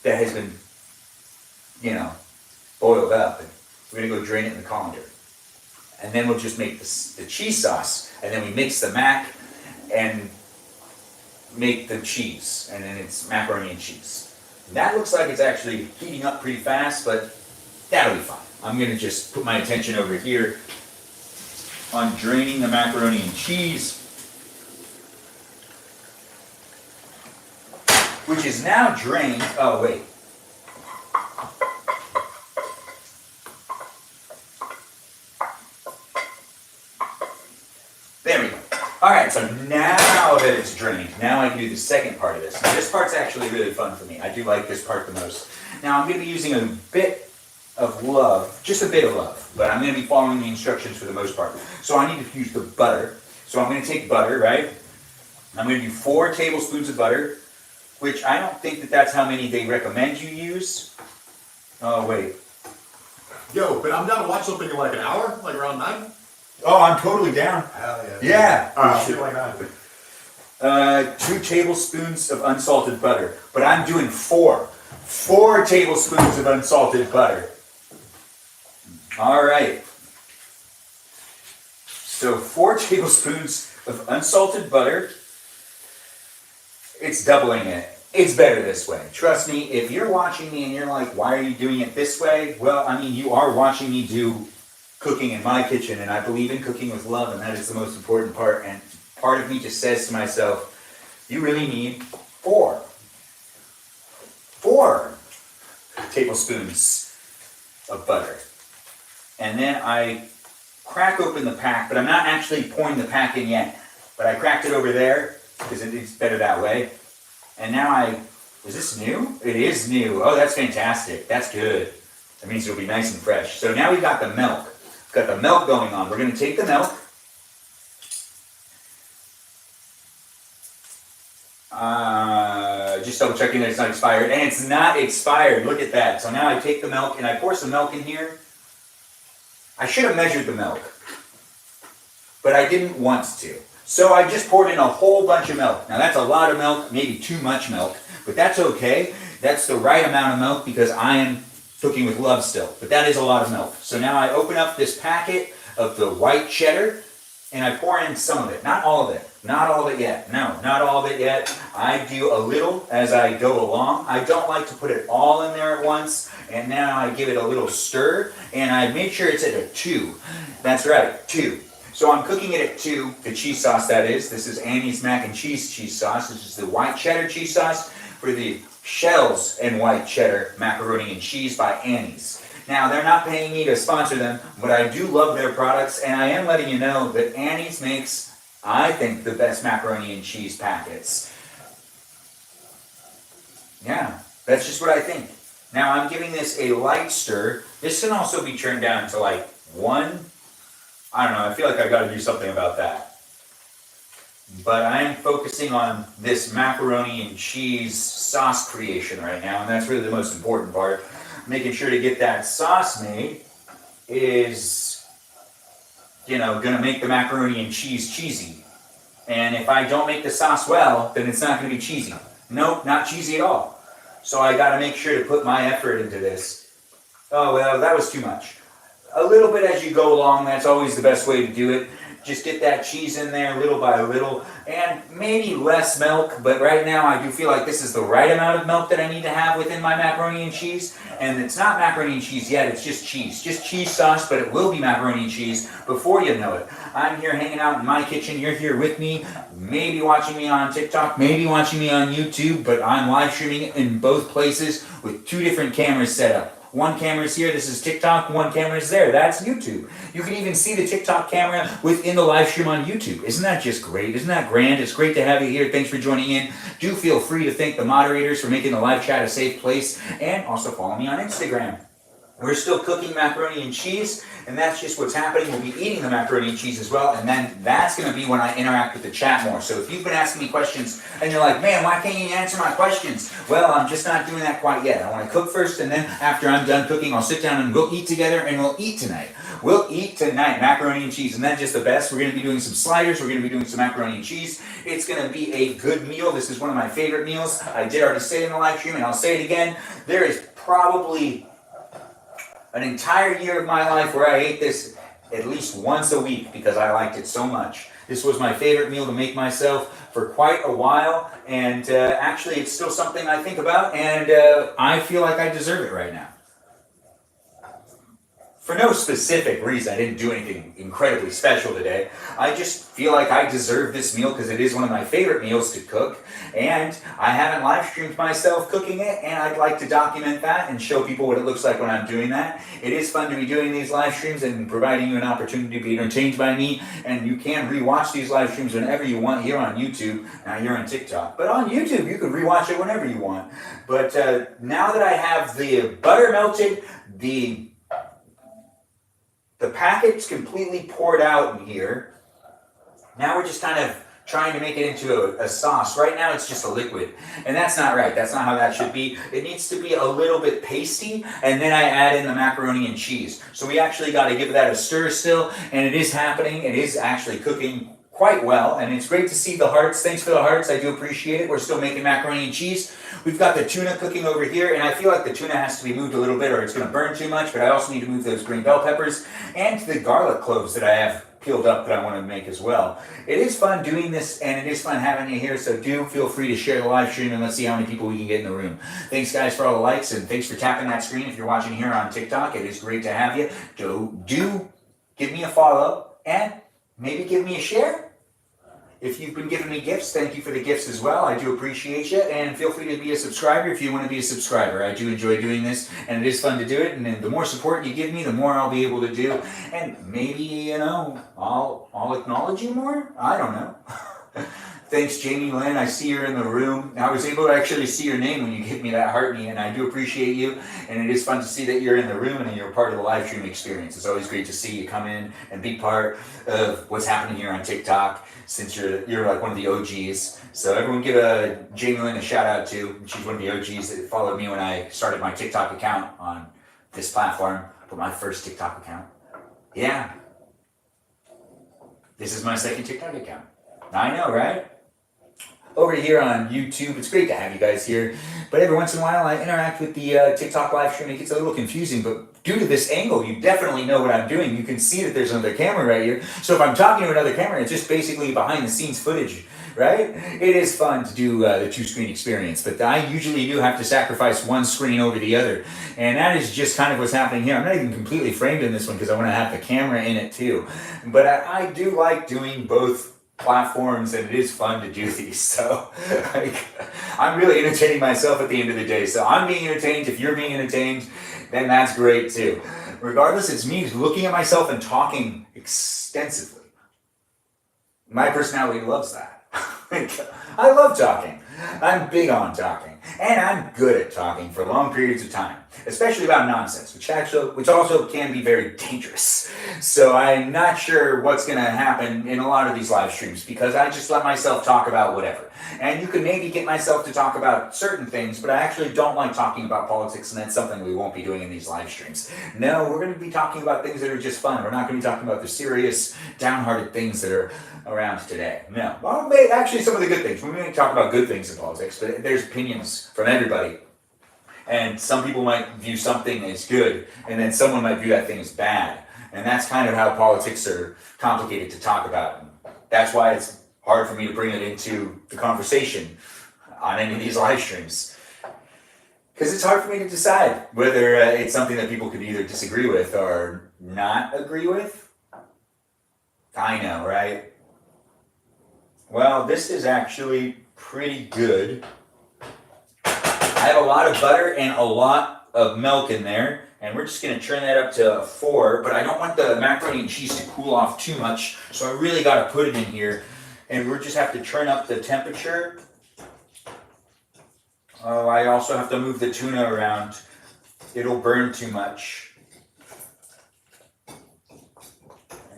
Speaker 1: that has been, boiled up, and we're gonna go drain it in the colander. And then we'll just make the cheese sauce, and then we mix the mac and make the cheese, and then it's macaroni and cheese. And that looks like it's actually heating up pretty fast, but that'll be fine. I'm gonna just put my attention over here on draining the macaroni and cheese, which is now drained. Oh, wait. There we go. All right, so now that it's drained, now I can do the second part of this. Now, this part's actually really fun for me. I do like this part the most. Now, I'm going to be using a bit of love, just a bit of love, but I'm going to be following the instructions for the most part. So I need to use the butter. So I'm going to take butter, right? I'm going to do 4 tablespoons of butter, which I don't think that that's how many they recommend you use. Oh, wait.
Speaker 2: Yo, but I'm down to watch something in like an hour, like around 9.
Speaker 1: Oh, I'm totally down.
Speaker 2: Hell yeah.
Speaker 1: Yeah.
Speaker 2: I'll do like that.
Speaker 1: 2 tablespoons of unsalted butter, but I'm doing 4. 4 tablespoons of unsalted butter. All right. So 4 tablespoons of unsalted butter. It's doubling it. It's better this way. Trust me, if you're watching me and you're like, why are you doing it this way? Well, I mean, you are watching me do cooking in my kitchen, and I believe in cooking with love, and that is the most important part. And part of me just says to myself, you really need 4 tablespoons of butter. And then I crack open the pack, but I'm not actually pouring the pack in yet, but I cracked it over there because it's better that way. And now I Is this new? It is new. Oh, that's fantastic. That's good. That means it'll be nice and fresh. So now we've got the milk. We've got the milk going on. We're going to take the milk. Just double checking that it's not expired. And it's not expired. Look at that. So now I take the milk and I pour some milk in here. I should have measured the milk, but I didn't want to. So I just poured in a whole bunch of milk. Now that's a lot of milk, maybe too much milk, but that's okay. That's the right amount of milk because I am cooking with love still, but that is a lot of milk. So now I open up this packet of the white cheddar and I pour in some of it, not all of it. Not all of it yet. No, not all of it yet. I do a little as I go along. I don't like to put it all in there at once. And now I give it a little stir. And I make sure it's at a 2. That's right, 2. So I'm cooking it at 2. The cheese sauce, that is. This is Annie's Mac&Cheese cheese sauce. This is the white cheddar cheese sauce for the shells and white cheddar macaroni and cheese by Annie's. Now, they're not paying me to sponsor them, but I do love their products. And I am letting you know that Annie's makes, I think, the best macaroni and cheese packets. Yeah, that's just what I think. Now I'm giving this a light stir. This can also be turned down to like 1. I don't know, I feel like I've got to do something about that. But I am focusing on this macaroni and cheese sauce creation right now, and that's really the most important part. Making sure to get that sauce made is, going to make the macaroni and cheese cheesy. And if I don't make the sauce well, then it's not going to be cheesy. Nope, not cheesy at all. So I got to make sure to put my effort into this. Oh, well, that was too much. A little bit as you go along, that's always the best way to do it. Just get that cheese in there little by little, and maybe less milk, but right now I do feel like this is the right amount of milk that I need to have within my macaroni and cheese. And it's not macaroni and cheese yet, it's just cheese sauce, but it will be macaroni and cheese before you know it. I'm here hanging out in my kitchen, you're here with me, maybe watching me on TikTok, maybe watching me on YouTube, but I'm live streaming in both places with 2 different cameras set up. One camera is here, this is TikTok, one camera is there, that's YouTube. You can even see the TikTok camera within the live stream on YouTube. Isn't that just great? Isn't that grand? It's great to have you here. Thanks for joining in. Do feel free to thank the moderators for making the live chat a safe place, and also follow me on Instagram. We're still cooking macaroni and cheese, and that's just what's happening. We'll be eating the macaroni and cheese as well, and then that's going to be when I interact with the chat more. So if you've been asking me questions, and you're like, man, why can't you answer my questions? Well, I'm just not doing that quite yet. I want to cook first, and then after I'm done cooking, I'll sit down and we'll eat together, and we'll eat tonight. We'll eat tonight, macaroni and cheese, and that's just the best. We're going to be doing some sliders. We're going to be doing some macaroni and cheese. It's going to be a good meal. This is one of my favorite meals. I did already say it in the live stream, and I'll say it again. There is probably an entire year of my life where I ate this at least once a week because I liked it so much. This was my favorite meal to make myself for quite a while, and actually it's still something I think about, and I feel like I deserve it right now. For no specific reason, I didn't do anything incredibly special today. I just feel like I deserve this meal because it is one of my favorite meals to cook, and I haven't live streamed myself cooking it, and I'd like to document that and show people what it looks like when I'm doing that. It is fun to be doing these live streams and providing you an opportunity to be entertained by me, and you can rewatch these live streams whenever you want here on YouTube. Now you're on TikTok, but on YouTube you can rewatch it whenever you want. But now that I have the butter melted, the packet's completely poured out in here. Now we're just kind of trying to make it into a sauce. Right now it's just a liquid, and that's not right. That's not how that should be. It needs to be a little bit pasty, and then I add in the macaroni and cheese. So we actually got to give that a stir still, and it is happening. It is actually cooking quite well, and it's great to see the hearts. Thanks for the hearts, I do appreciate it. We're still making macaroni and cheese. We've got the tuna cooking over here, and I feel like the tuna has to be moved a little bit or it's going to burn too much, but I also need to move those green bell peppers and the garlic cloves that I have peeled up that I want to make as well. It is fun doing this, and it is fun having you here, so do feel free to share the live stream, and let's see how many people we can get in the room. Thanks, guys, for all the likes, and thanks for tapping that screen if you're watching here on TikTok. It is great to have you. Do give me a follow, and maybe give me a share. If you've been giving me gifts, thank you for the gifts as well. I do appreciate you, and feel free to be a subscriber if you want to be a subscriber. I do enjoy doing this, and it is fun to do it, and the more support you give me, the more I'll be able to do, and maybe, I'll acknowledge you more? I don't know. Thanks, Jamie Lynn. I see you're in the room. I was able to actually see your name when you gave me that heart me, and I do appreciate you. And it is fun to see that you're in the room and you're part of the live stream experience. It's always great to see you come in and be part of what's happening here on TikTok, since you're like one of the OGs. So everyone give Jamie Lynn a shout out too. She's one of the OGs that followed me when I started my TikTok account on this platform. Put my first TikTok account. Yeah. This is my second TikTok account. I know, right? Over here on YouTube, it's great to have you guys here, but every once in a while I interact with the TikTok live stream. It gets a little confusing, but due to this angle, you definitely know what I'm doing. You can see that there's another camera right here. So if I'm talking to another camera, it's just basically behind the scenes footage, right? It is fun to do the two-screen experience, but I usually do have to sacrifice one screen over the other, and that is just kind of what's happening here. I'm not even completely framed in this one because I want to have the camera in it too, but I do like doing both platforms, and it is fun to do these. So like, I'm really entertaining myself at the end of the day. So I'm being entertained. If you're being entertained, then that's great too. Regardless, it's me looking at myself and talking extensively. My personality loves that. I love talking. I'm big on talking, and I'm good at talking for long periods of time, especially about nonsense, which also can be very dangerous. So I'm not sure what's going to happen in a lot of these live streams because I just let myself talk about whatever. And you can maybe get myself to talk about certain things, but I actually don't like talking about politics, and that's something we won't be doing in these live streams. No, we're going to be talking about things that are just fun. We're not going to be talking about the serious, downhearted things that are around today. No. Well, actually some of the good things. We may talk about good things in politics, but there's opinions from everybody. And some people might view something as good, and then someone might view that thing as bad. And that's kind of how politics are complicated to talk about. That's why it's hard for me to bring it into the conversation on any of these live streams. Because it's hard for me to decide whether it's something that people could either disagree with or not agree with. I know, right? Well, this is actually pretty good. I have a lot of butter and a lot of milk in there, and we're just going to turn that up to 4, but I don't want the macaroni and cheese to cool off too much, so I really got to put it in here, and we'll just have to turn up the temperature. Oh, I also have to move the tuna around. It'll burn too much.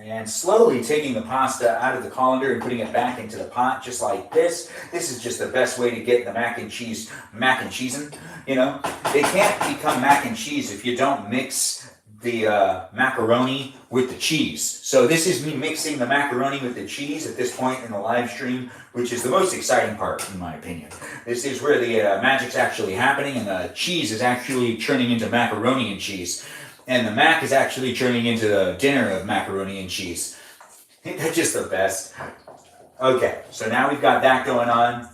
Speaker 1: And slowly taking the pasta out of the colander and putting it back into the pot, just like this. This is just the best way to get the mac and cheeseing. You know, it can't become mac and cheese if you don't mix the macaroni with the cheese. So this is me mixing the macaroni with the cheese at this point in the live stream, which is the most exciting part, in my opinion. This is where the magic's actually happening, and the cheese is actually turning into macaroni and cheese. And the mac is actually turning into the dinner of macaroni and cheese. That's just the best. Okay, so now we've got that going on.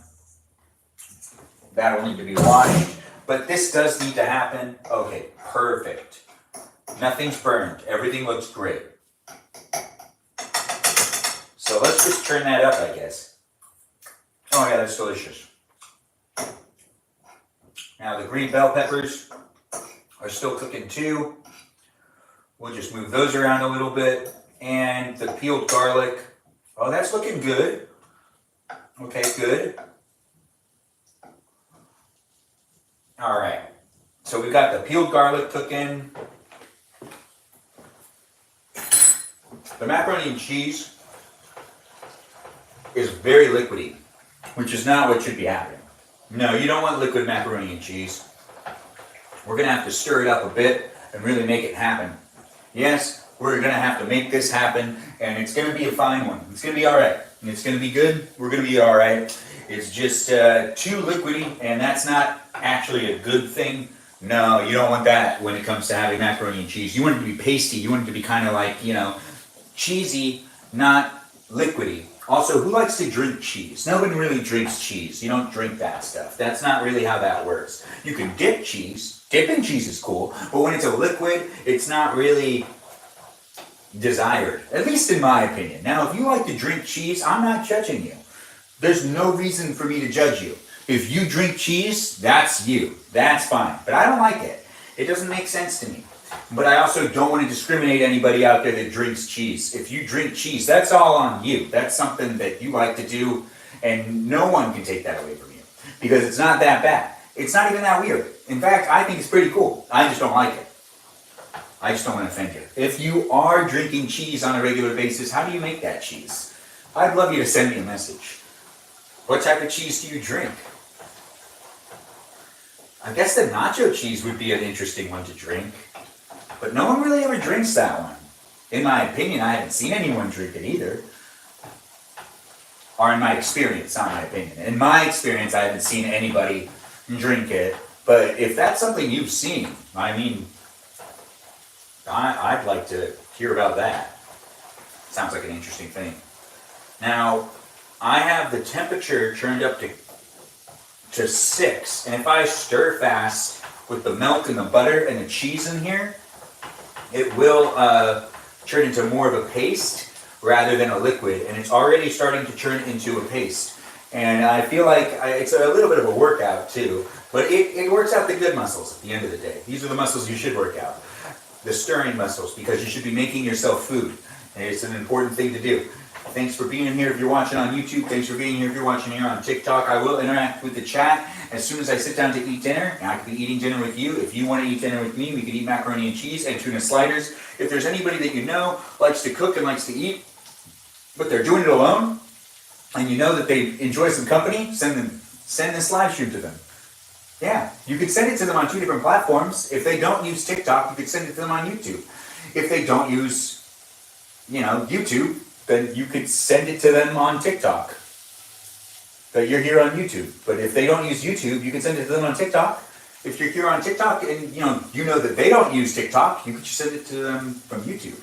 Speaker 1: That'll need to be washed. But this does need to happen. Okay, perfect. Nothing's burned. Everything looks great. So let's just turn that up, I guess. Oh yeah, that's delicious. Now the green bell peppers are still cooking too. We'll just move those around a little bit. And the peeled garlic. Oh, that's looking good. Okay, good. All right. So we've got the peeled garlic cooking. The macaroni and cheese is very liquidy, which is not what should be happening. No, you don't want liquid macaroni and cheese. We're going to have to stir it up a bit and really make it happen. Yes, we're going to have to make this happen, and it's going to be a fine one. It's going to be all right. And it's going to be good. We're going to be all right. It's just too liquidy, and that's not actually a good thing. No, you don't want that when it comes to having macaroni and cheese. You want it to be pasty. You want it to be kind of like, you know, cheesy, not liquidy. Also, who likes to drink cheese? Nobody really drinks cheese. You don't drink that stuff. That's not really how that works. You can dip cheese. Dipping cheese is cool, but when it's a liquid, it's not really desired, at least in my opinion. Now, if you like to drink cheese, I'm not judging you. There's no reason for me to judge you. If you drink cheese, that's you. That's fine. But I don't like it. It doesn't make sense to me. But I also don't want to discriminate anybody out there that drinks cheese. If you drink cheese, that's all on you. That's something that you like to do, And no one can take that away from you because it's not that bad. It's not even that weird. In fact, I think it's pretty cool. I just don't like it. I just don't want to offend you. If you are drinking cheese on a regular basis, how do you make that cheese? I'd love you to send me a message. What type of cheese do you drink? I guess the nacho cheese would be an interesting one to drink, but no one really ever drinks that one. In my opinion, I haven't seen anyone drink it either. Or in my experience, not my opinion. In my experience, I haven't seen anybody drink it, but if that's something you've seen, I mean, I'd like to hear about that. Sounds like an interesting thing. Now, I have the temperature turned up to 6, and if I stir fast with the milk and the butter and the cheese in here, it will turn into more of a paste rather than a liquid, and it's already starting to turn into a paste. And I feel like it's a little bit of a workout too, but it works out the good muscles at the end of the day. These are the muscles you should work out. The stirring muscles, because you should be making yourself food, and it's an important thing to do. Thanks for being here if you're watching on YouTube. Thanks for being here if you're watching here on TikTok. I will interact with the chat as soon as I sit down to eat dinner. And I could be eating dinner with you. If you want to eat dinner with me, we could eat macaroni and cheese and tuna sliders. If there's anybody that you know likes to cook and likes to eat, but they're doing it alone, and you know that they enjoy some company, send this live stream to them. Yeah, you could send it to them on 2 different platforms. If they don't use TikTok, you could send it to them on YouTube. If they don't use, YouTube, then you could send it to them on TikTok. But you're here on YouTube. But if they don't use YouTube, you can send it to them on TikTok. If you're here on TikTok and you know that they don't use TikTok, you could just send it to them from YouTube.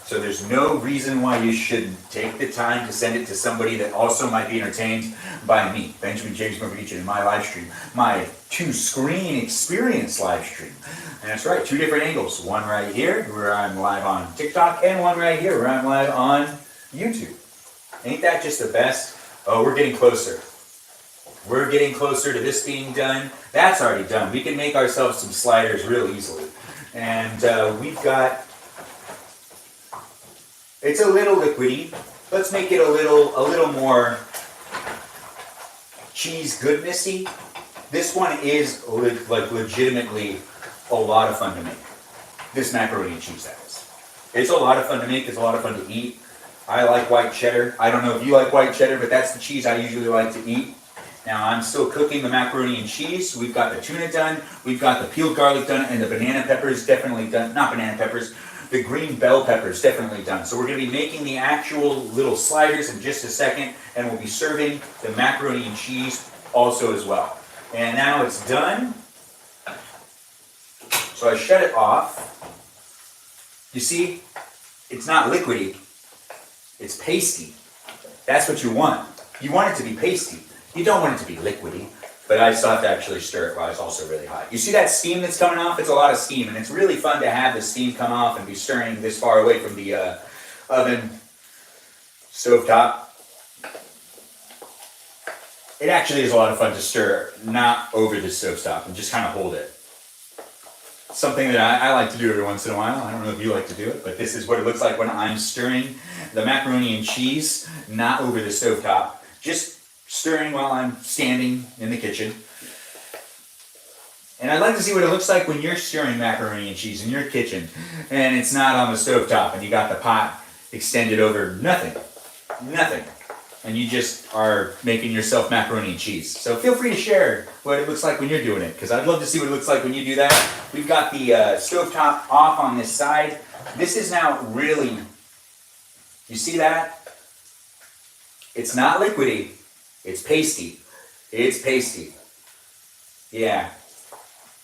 Speaker 1: So there's no reason why you shouldn't take the time to send it to somebody that also might be entertained by me, Benjamin James Magrdichian, in my live stream, my 2-screen experience live stream. And that's right, 2 different angles. One right here, where I'm live on TikTok, and one right here, where I'm live on YouTube. Ain't that just the best? Oh, we're getting closer. We're getting closer to this being done. That's already done. We can make ourselves some sliders real easily. And we've got... It's a little liquidy. Let's make it a little more cheese goodnessy. This one is legitimately a lot of fun to make. This macaroni and cheese, that is. It's a lot of fun to make. It's a lot of fun to eat. I like white cheddar. I don't know if you like white cheddar, but that's the cheese I usually like to eat. Now I'm still cooking the macaroni and cheese. We've got the tuna done. We've got the peeled garlic done, and the banana peppers definitely done. Not banana peppers. The green bell peppers definitely done. So we're going to be making the actual little sliders in just a second, and we'll be serving the macaroni and cheese also as well. And now it's done. So I shut it off. You see, it's not liquidy, it's pasty. That's what you want. You want it to be pasty. You don't want it to be liquidy. But I still have to actually stir it while it's also really hot. You see that steam that's coming off? It's a lot of steam, and it's really fun to have the steam come off and be stirring this far away from the oven stovetop. It actually is a lot of fun to stir, not over the stovetop, and just kind of hold it. Something that I like to do every once in a while. I don't know if you like to do it, but this is what it looks like when I'm stirring the macaroni and cheese, not over the stovetop. Just stirring while I'm standing in the kitchen. And I'd like to see what it looks like when you're stirring macaroni and cheese in your kitchen and it's not on the stovetop and you got the pot extended over nothing. And you just are making yourself macaroni and cheese. So feel free to share what it looks like when you're doing it, because I'd love to see what it looks like when you do that. We've got the stovetop off on this side. This is now really, you see that? It's not liquidy. It's pasty. It's pasty. Yeah.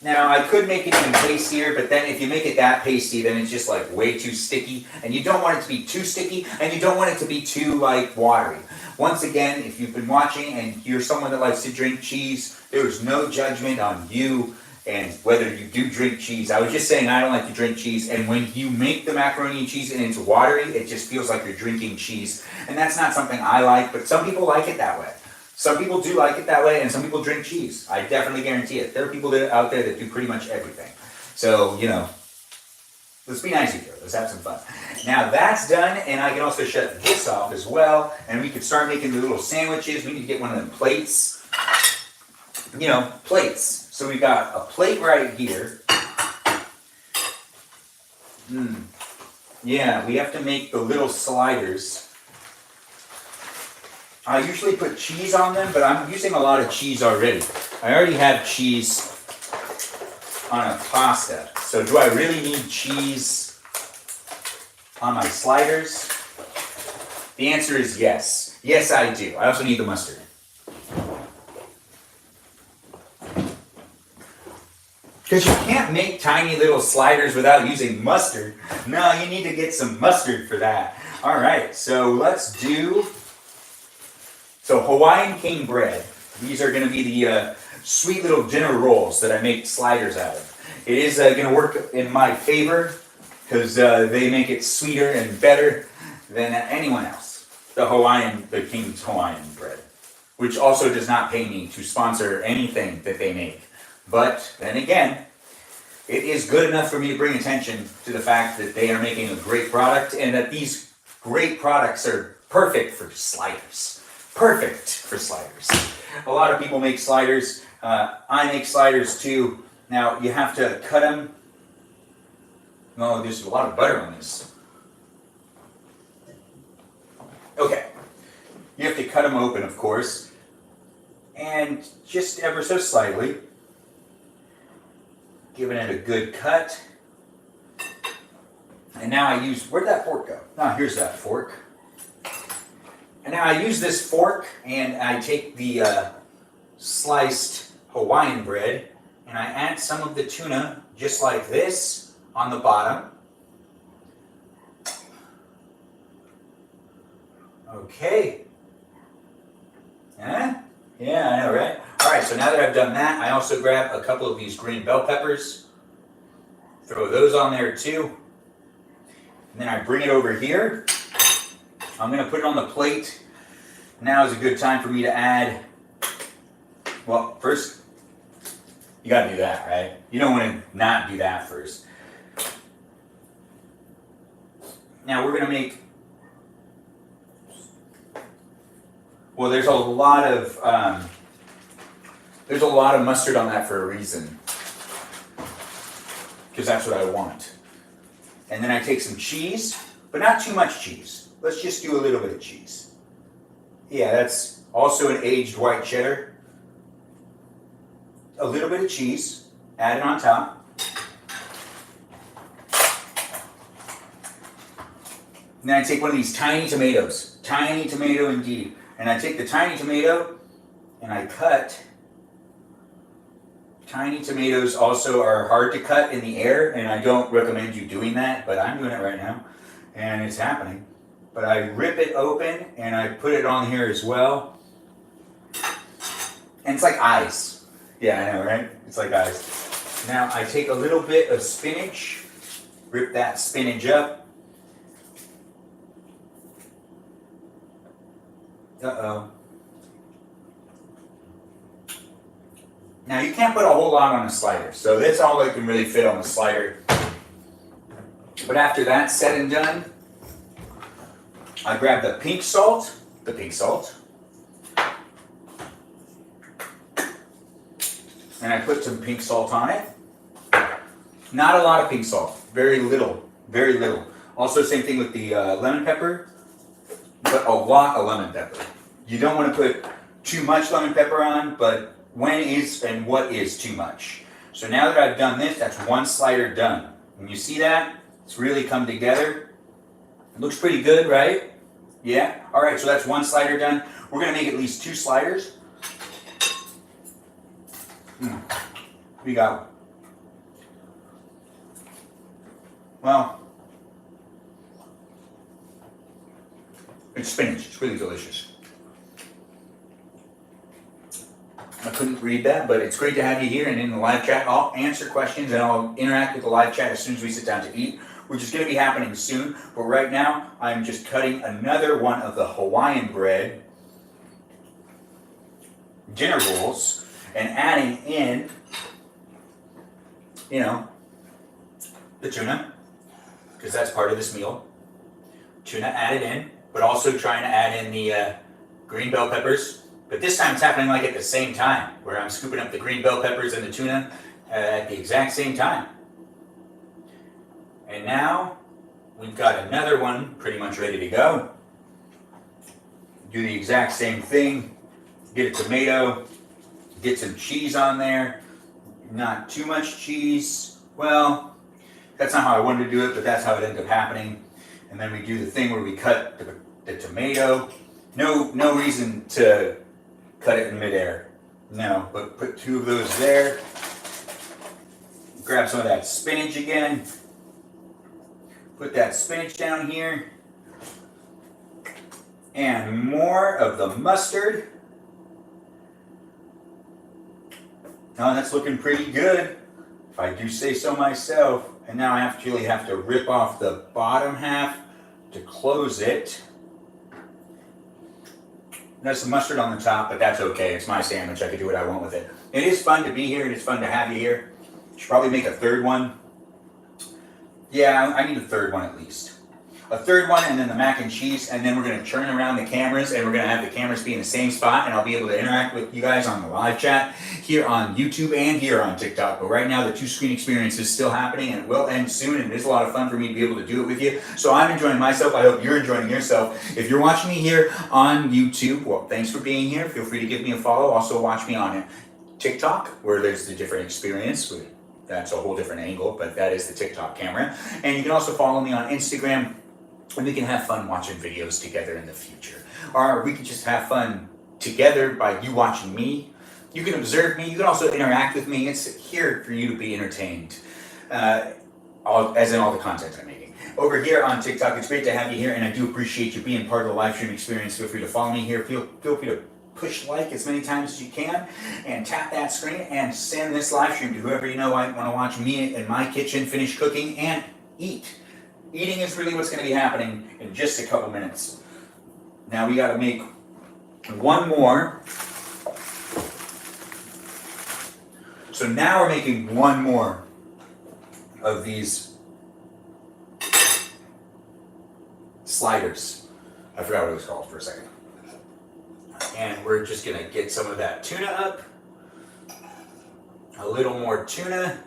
Speaker 1: Now, I could make it even pastier, but then if you make it that pasty, then it's just like way too sticky. And you don't want it to be too sticky, and you don't want it to be too like watery. Once again, if you've been watching and you're someone that likes to drink cheese, there is no judgment on you and whether you do drink cheese. I was just saying I don't like to drink cheese, and when you make the macaroni and cheese and it's watery, it just feels like you're drinking cheese. And that's not something I like, but some people like it that way. Some people do like it that way, and some people drink cheese. I definitely guarantee it. There are people out there that do pretty much everything. So, Let's be nice here. Let's have some fun. Now that's done, and I can also shut this off as well, and we can start making the little sandwiches. We need to get one of them plates. You know, plates. So we got a plate right here. Yeah, we have to make the little sliders. I usually put cheese on them, but I'm using a lot of cheese already. I already have cheese on a pasta. So do I really need cheese on my sliders? The answer is yes. Yes, I do. I also need the mustard. Because you can't make tiny little sliders without using mustard. No, you need to get some mustard for that. All right, so let's do, Hawaiian king bread. These are gonna be the sweet little dinner rolls that I make sliders out of. It is gonna work in my favor because they make it sweeter and better than anyone else. The King's Hawaiian bread, which also does not pay me to sponsor anything that they make. But then again, it is good enough for me to bring attention to the fact that they are making a great product and that these great products are perfect for sliders. Perfect for sliders. A lot of people make sliders. I make sliders too. Now you have to cut them. No, there's a lot of butter on this. Okay. You have to cut them open, of course. And just ever so slightly. Giving it a good cut. And now I use, where'd that fork go? Ah, here's that fork. And now I use this fork and I take the sliced Hawaiian bread and I add some of the tuna just like this on the bottom. Okay. Yeah, I know, right? All right, so now that I've done that, I also grab a couple of these green bell peppers, throw those on there too, and then I bring it over here. I'm gonna put it on the plate. Now is a good time for me to add, well, first, you gotta do that, right? You don't wanna not do that first. Now we're gonna make, well, there's a lot of mustard on that for a reason. Because that's what I want. And then I take some cheese, but not too much cheese. Let's just do a little bit of cheese. Yeah, that's also an aged white cheddar. A little bit of cheese, add it on top. And then I take one of these tiny tomatoes. Tiny tomato indeed. And I take the tiny tomato and I cut. Tiny tomatoes also are hard to cut in the air, and I don't recommend you doing that, but I'm doing it right now, and it's happening. But I rip it open, and I put it on here as well. And it's like eyes. Yeah, I know, right? It's like eyes. Now I take a little bit of spinach, rip that spinach up. Uh-oh. Now you can't put a whole lot on a slider, so that's all that can really fit on the slider. But after that's said and done, I grab the pink salt, and I put some pink salt on it. Not a lot of pink salt, very little, very little. Also same thing with the lemon pepper, but a lot of lemon pepper. You don't want to put too much lemon pepper on, but when is and what is too much. So now that I've done this, that's one slider done. When you see that, it's really come together. It looks pretty good, right? Yeah? All right, so that's one slider done. We're gonna make at least 2 sliders. We got, well, it's spinach, it's really delicious. I couldn't read that, but it's great to have you here and in the live chat. I'll answer questions and I'll interact with the live chat as soon as we sit down to eat, which is going to be happening soon. But right now, I'm just cutting another one of the Hawaiian bread dinner rolls and adding in, the tuna. because that's part of this meal. Tuna added in, but also trying to add in the green bell peppers. But this time it's happening like at the same time, where I'm scooping up the green bell peppers and the tuna at the exact same time. And now we've got another one pretty much ready to go. Do the exact same thing. Get a tomato, get some cheese on there. Not too much cheese. Well, that's not how I wanted to do it, but that's how it ended up happening. And then we do the thing where we cut the tomato. No reason to cut it in midair. No, but put 2 of those there. Grab some of that spinach again. Put that spinach down here. And more of the mustard. Oh, that's looking pretty good, if I do say so myself. And now I actually have to rip off the bottom half to close it. There's some mustard on the top, but that's okay. It's my sandwich. I can do what I want with it. It is fun to be here. It is fun to have you here. Should probably make a third one. Yeah, I need a third one at least. A third one, and then the mac and cheese, and then we're going to turn around the cameras, and we're going to have the cameras be in the same spot, and I'll be able to interact with you guys on the live chat here on YouTube and here on TikTok. But right now, the 2-screen experience is still happening, and it will end soon, and it is a lot of fun for me to be able to do it with you. So I'm enjoying myself. I hope you're enjoying yourself. If you're watching me here on YouTube, well, thanks for being here. Feel free to give me a follow. Also, watch me on TikTok, where there's the different experience. That's a whole different angle, but that is the TikTok camera. And you can also follow me on Instagram. And we can have fun watching videos together in the future. Or we can just have fun together by you watching me. You can observe me. You can also interact with me. It's here for you to be entertained, as in all the content I'm making. Over here on TikTok, it's great to have you here, and I do appreciate you being part of the live stream experience. Feel free to follow me here. Feel free to push like as many times as you can, and tap that screen, and send this live stream to whoever you know might want to watch me in my kitchen finish cooking and eat. Eating is really what's going to be happening in just a couple minutes. Now we got to make one more. So now we're making one more of these sliders. I forgot what it was called for a second. And we're just going to get some of that tuna up. A little more tuna.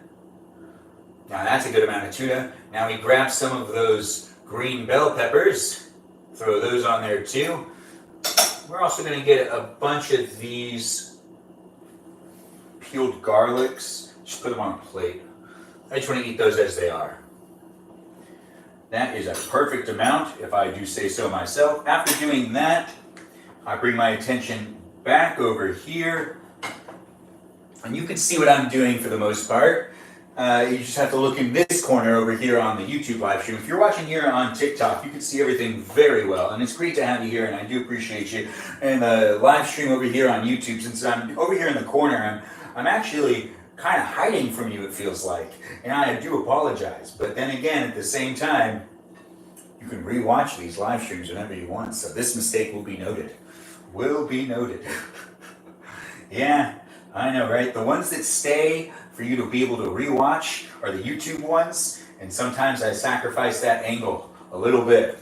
Speaker 1: Now that's a good amount of tuna. Now we grab some of those green bell peppers, throw those on there too. We're also going to get a bunch of these peeled garlics. Just put them on a plate. I just want to eat those as they are. That is a perfect amount, if I do say so myself. After doing that, I bring my attention back over here. And you can see what I'm doing for the most part. You just have to look in this corner over here on the YouTube live stream. If you're watching here on TikTok, you can see everything very well. And it's great to have you here, and I do appreciate you. And the live stream over here on YouTube, since I'm over here in the corner, I'm actually kind of hiding from you, it feels like. And I do apologize. But then again, at the same time, you can rewatch these live streams whenever you want. So this mistake will be noted. Will be noted. Yeah, I know, right? The ones that stay for you to be able to rewatch are the YouTube ones. And sometimes I sacrifice that angle a little bit.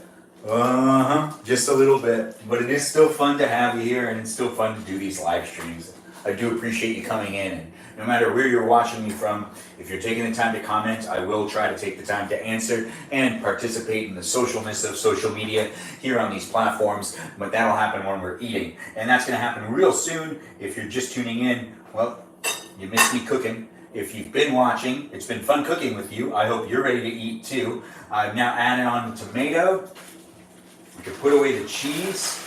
Speaker 1: Just a little bit. But it is still fun to have you here, and it's still fun to do these live streams. I do appreciate you coming in, and no matter where you're watching me from, if you're taking the time to comment, I will try to take the time to answer and participate in the socialness of social media here on these platforms, but that'll happen when we're eating. And that's gonna happen real soon. If you're just tuning in, well, you missed me cooking. If you've been watching, it's been fun cooking with you. I hope you're ready to eat too. I've now added on the tomato. We can put away the cheese.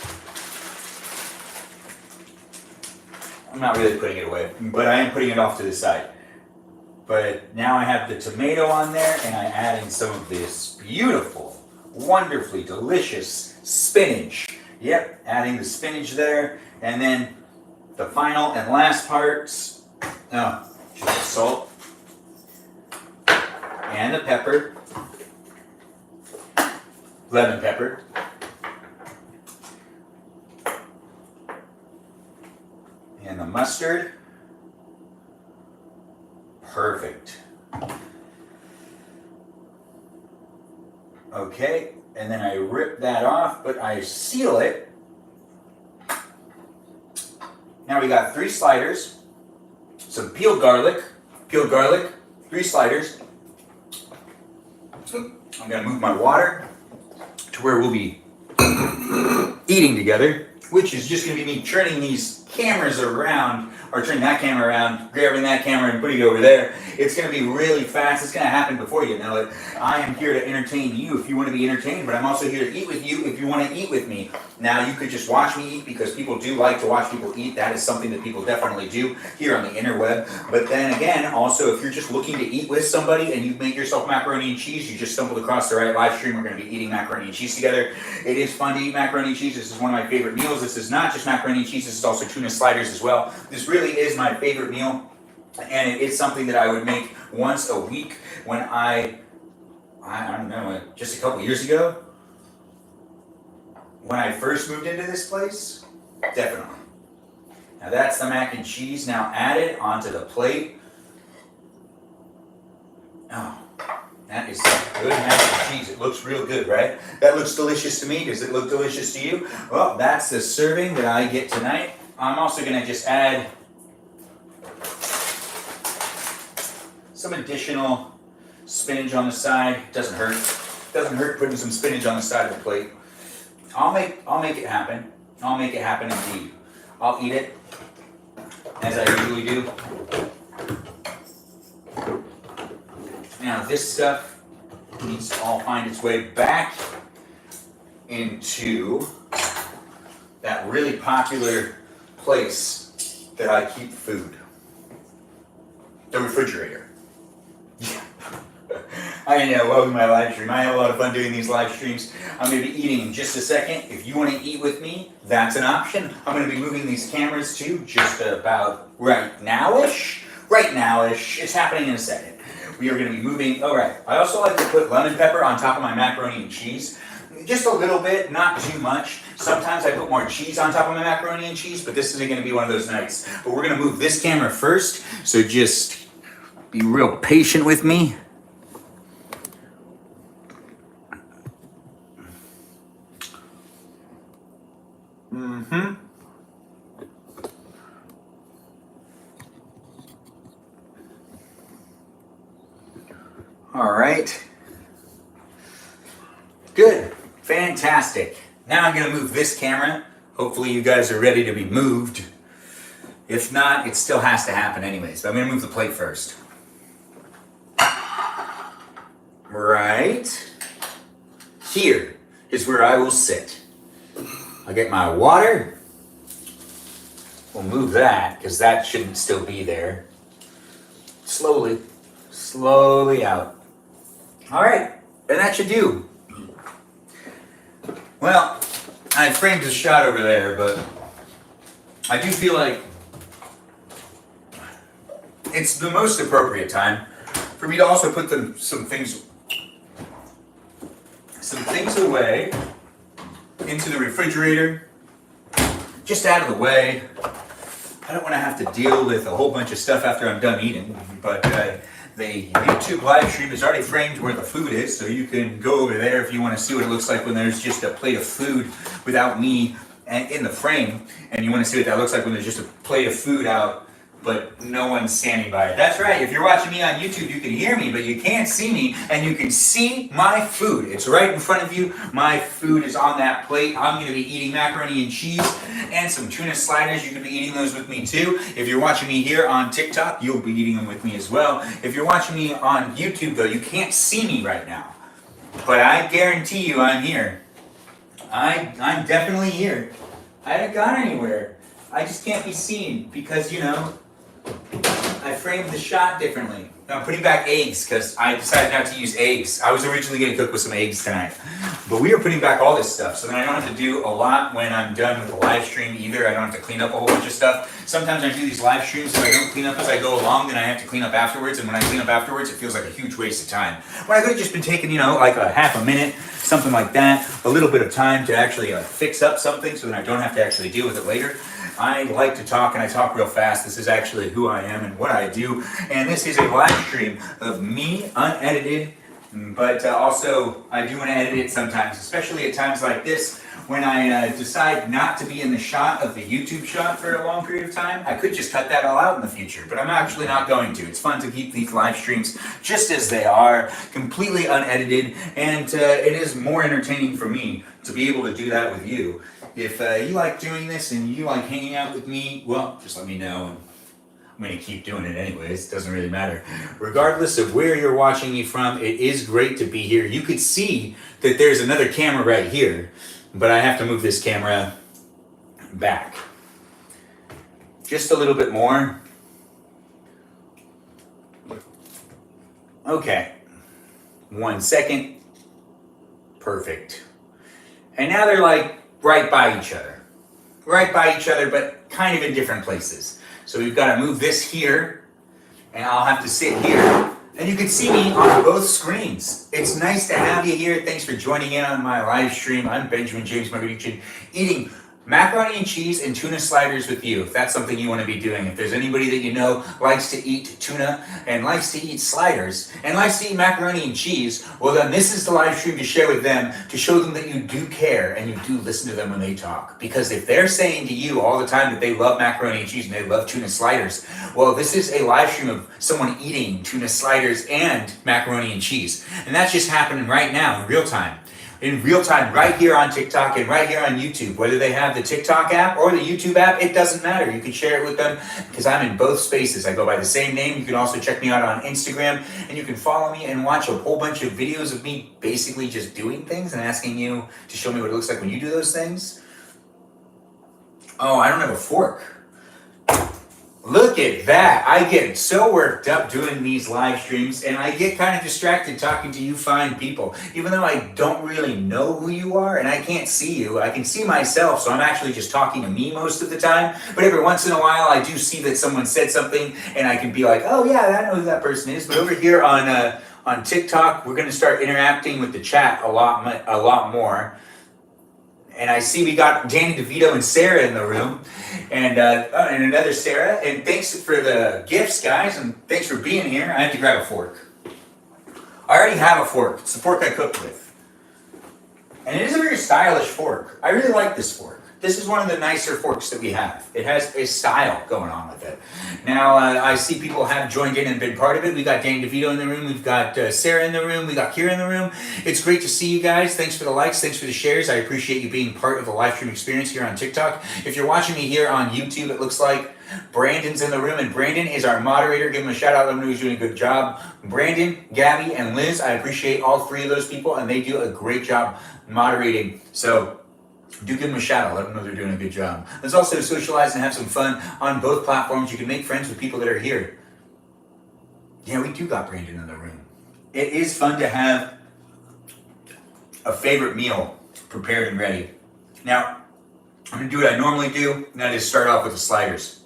Speaker 1: I'm not really putting it away, but I am putting it off to the side. But now I have the tomato on there, and I add in some of this beautiful, wonderfully delicious spinach. Yep, adding the spinach there, and then the final and last parts. Oh, just the salt and the pepper, lemon pepper. And the mustard. Perfect. Okay, and then I rip that off, but I seal it. Now we got 3 sliders, some peeled garlic, 3 sliders. I'm gonna move my water to where we'll be eating together, which is just gonna be me turning these cameras around, or turning that camera around, grabbing that camera and putting it over there. It's gonna be really fast. It's gonna happen before you know it. I am here to entertain you if you want to be entertained, but I'm also here to eat with you if you want to eat with me. Now, you could just watch me eat because people do like to watch people eat. That is something that people definitely do here on the interweb. But then again, also, if you're just looking to eat with somebody and you make yourself macaroni and cheese, you just stumbled across the right live stream. We're going to be eating macaroni and cheese together. It is fun to eat macaroni and cheese. This is one of my favorite meals. This is not just macaroni and cheese. This is also tuna sliders as well. This really is my favorite meal. And it is something that I would make once a week when I don't know, just a couple years ago, when I first moved into this place, definitely. Now that's the mac and cheese now added onto the plate. Oh, that is good mac and cheese. It looks real good, right? That looks delicious to me. Does it look delicious to you? Well, that's the serving that I get tonight. I'm also gonna just add some additional spinach on the side. Doesn't hurt. Doesn't hurt putting some spinach on the side of the plate. I'll make it happen. I'll make it happen indeed. I'll eat it as I usually do. Now this stuff needs to all find its way back into that really popular place that I keep food. The refrigerator. I know, welcome to my live stream. I have a lot of fun doing these live streams. I'm going to be eating in just a second. If you want to eat with me, that's an option. I'm going to be moving these cameras too, just about right now-ish. Right now-ish. It's happening in a second. We are going to be moving. All right. I also like to put lemon pepper on top of my macaroni and cheese. Just a little bit, not too much. Sometimes I put more cheese on top of my macaroni and cheese, but this isn't going to be one of those nights. But we're going to move this camera first, so just be real patient with me. All right. Good. Fantastic. Now I'm going to move this camera. Hopefully you guys are ready to be moved. If not, it still has to happen anyways. But I'm going to move the plate first. Right here is where I will sit. I'll get my water. We'll move that because that shouldn't still be there. Slowly out. All right, and that should do. Well, I framed the shot over there, but I do feel like it's the most appropriate time for me to also put some things away into the refrigerator, just out of the way. I don't want to have to deal with a whole bunch of stuff after I'm done eating, but the YouTube live stream is already framed where the food is, so you can go over there if you want to see what it looks like when there's just a plate of food without me in the frame, and you want to see what that looks like when there's just a plate of food out, but no one's standing by it. That's right, if you're watching me on YouTube, you can hear me, but you can't see me, and you can see my food. It's right in front of you. My food is on that plate. I'm going to be eating macaroni and cheese and some tuna sliders. You can be eating those with me too. If you're watching me here on TikTok, you'll be eating them with me as well. If you're watching me on YouTube, though, you can't see me right now, but I guarantee you I'm here. I'm definitely here. I haven't gone anywhere. I just can't be seen because, you know, I framed the shot differently. I'm putting back eggs because I decided not to use eggs. I was originally going to cook with some eggs tonight. But we are putting back all this stuff so then I don't have to do a lot when I'm done with the live stream either. I don't have to clean up a whole bunch of stuff. Sometimes I do these live streams and I don't clean up as I go along, then I have to clean up afterwards. And when I clean up afterwards, it feels like a huge waste of time. When I could have just been taking, you know, like a half a minute, something like that, a little bit of time to actually fix up something so then I don't have to actually deal with it later. I like to talk, and I talk real fast. This is actually who I am and what I do. And this is a live stream of me, unedited, But also, I do want to edit it sometimes, especially at times like this, when I decide not to be in the shot of the YouTube shot for a long period of time. I could just cut that all out in the future, but I'm actually not going to. It's fun to keep these live streams just as they are, completely unedited, and it is more entertaining for me to be able to do that with you. If you like doing this and you like hanging out with me, well, just let me know. I'm going to keep doing it anyways. It doesn't really matter. Regardless of where you're watching me from, it is great to be here. You could see that there's another camera right here, but I have to move this camera back just a little bit more. Okay. 1 second. Perfect. And now they're like right by each other. Right by each other, but kind of in different places. So we've got to move this here, and I'll have to sit here. And you can see me on both screens. It's nice to have you here. Thanks for joining in on my live stream. I'm Benjamin James Magrdichian, eating macaroni and cheese and tuna sliders with you, if that's something you want to be doing. If there's anybody that you know likes to eat tuna and likes to eat sliders and likes to eat macaroni and cheese, well then this is the live stream to share with them, to show them that you do care and you do listen to them when they talk. Because if they're saying to you all the time that they love macaroni and cheese and they love tuna sliders, well, this is a live stream of someone eating tuna sliders and macaroni and cheese. And that's just happening right now in real time. In real time, right here on TikTok and right here on YouTube. Whether they have the TikTok app or the YouTube app, it doesn't matter. You can share it with them because I'm in both spaces. I go by the same name. You can also check me out on Instagram, and you can follow me and watch a whole bunch of videos of me basically just doing things and asking you to show me what it looks like when you do those things. Oh, I don't have a fork. Look at that. I get so worked up doing these live streams, and I get kind of distracted talking to you fine people. Even though I don't really know who you are and I can't see you, I can see myself, so I'm actually just talking to me most of the time. But every once in a while, I do see that someone said something, and I can be like, oh yeah, I know who that person is. But over here on TikTok, we're going to start interacting with the chat a lot more. And I see we got Danny DeVito and Sarah in the room, and another Sarah. And thanks for the gifts, guys, and thanks for being here. I have to grab a fork. I already have a fork. It's the fork I cooked with. And it is a very stylish fork. I really like this fork. This is one of the nicer forks that we have. It has a style going on with it. Now, I see people have joined in and been part of it. We got Danny DeVito in the room. We've got Sarah in the room. We got Kira in the room. It's great to see you guys. Thanks for the likes. Thanks for the shares. I appreciate you being part of the live stream experience here on TikTok. If you're watching me here on YouTube, it looks like Brandon's in the room, and Brandon is our moderator. Give him a shout out. Let him know he's doing a good job. Brandon, Gabby, and Liz, I appreciate all three of those people, and they do a great job moderating. So do give them a shout out. Let them know they're doing a good job. Let's also socialize and have some fun on both platforms. You can make friends with people that are here. Yeah, we do got Brandon in the room. It is fun to have a favorite meal prepared and ready. Now, I'm going to do what I normally do, and that is start off with the sliders.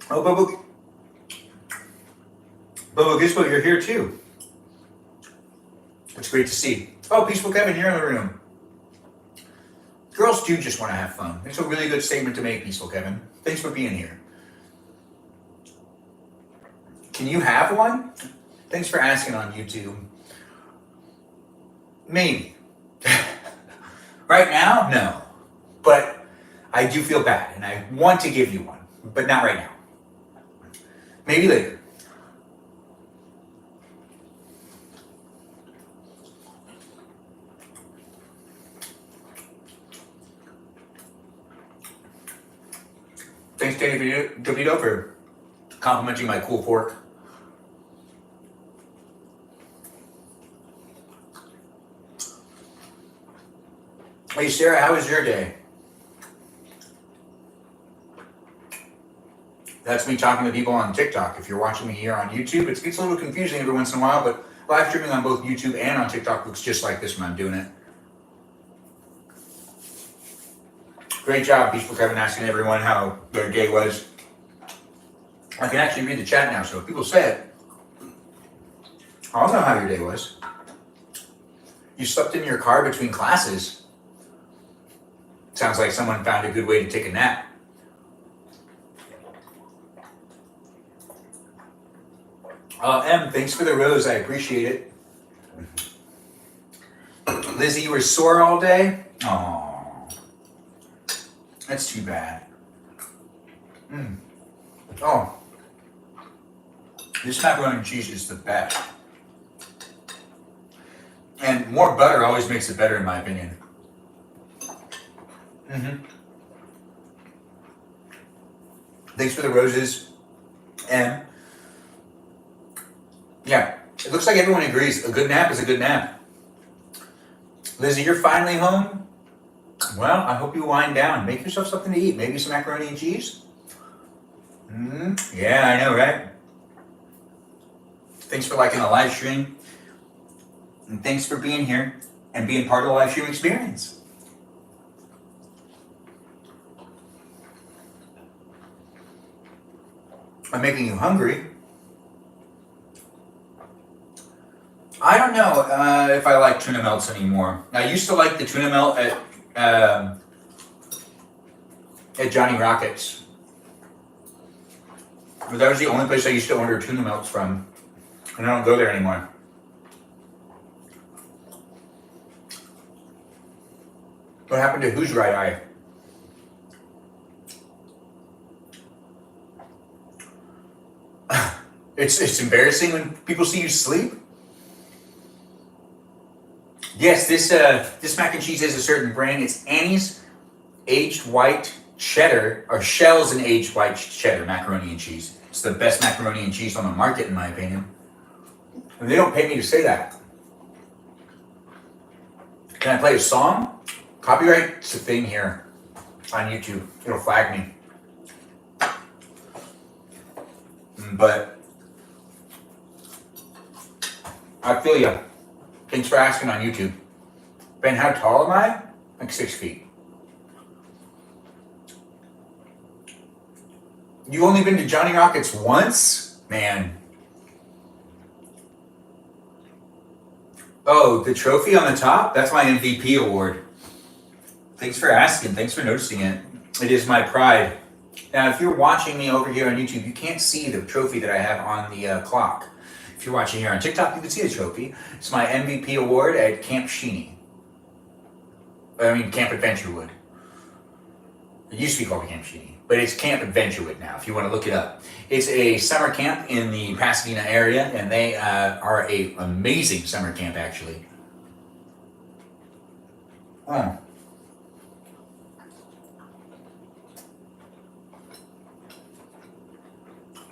Speaker 1: Oh, Bobo Gispo, you're here too. It's great to see. Oh, Peaceful Kevin, you're in the room. Girls do just want to have fun. It's a really good statement to make, Peaceful Kevin. Thanks for being here. Can you have one? Thanks for asking on YouTube. Maybe. Right now, no. But I do feel bad, and I want to give you one, but not right now. Maybe later. Thanks, Danny DeVito, for complimenting my cool fork. Hey, Sarah, how was your day? That's me talking to people on TikTok. If you're watching me here on YouTube, it gets a little confusing every once in a while, but live streaming on both YouTube and on TikTok looks just like this when I'm doing it. Great job, Peaceful Kevin, asking everyone how their day was. I can actually read the chat now, so if people say it, I'll know how your day was. You slept in your car between classes. Sounds like someone found a good way to take a nap. Em, thanks for the rose. I appreciate it. Lizzie, you were sore all day? Oh, that's too bad. Oh, this macaroni and cheese is the best. And more butter always makes it better, in my opinion. Thanks for the roses, Em. Yeah, it looks like everyone agrees. A good nap is a good nap. Lizzie, you're finally home? Well, I hope you wind down. Make yourself something to eat. Maybe some macaroni and cheese? Yeah, I know, right? Thanks for liking the live stream. And thanks for being here and being part of the live stream experience. I'm making you hungry. I don't know if I like tuna melts anymore. I used to like the tuna melt at Johnny Rockets. But that was the only place I used to order tuna melts from. And I don't go there anymore. What happened to whose right eye? It's embarrassing when people see you sleep. Yes, this mac and cheese is a certain brand. It's Annie's aged white cheddar, or Shell's and aged white cheddar macaroni and cheese. It's the best macaroni and cheese on the market, in my opinion. And they don't pay me to say that. Can I play a song? Copyright's a thing here on YouTube. It'll flag me. But I feel ya. Thanks for asking on YouTube. Ben, how tall am I? Like 6 feet. You've only been to Johnny Rockets once? Man. Oh, the trophy on the top? That's my MVP award. Thanks for asking. Thanks for noticing it. It is my pride. Now, if you're watching me over here on YouTube, you can't see the trophy that I have on the clock. If you're watching here on TikTok, you can see the trophy. It's my MVP award at Camp Sheeny. Camp Adventurewood. It used to be called Camp Sheeny, but it's Camp Adventurewood now, if you want to look it up. It's a summer camp in the Pasadena area, and they are an amazing summer camp, actually. Oh.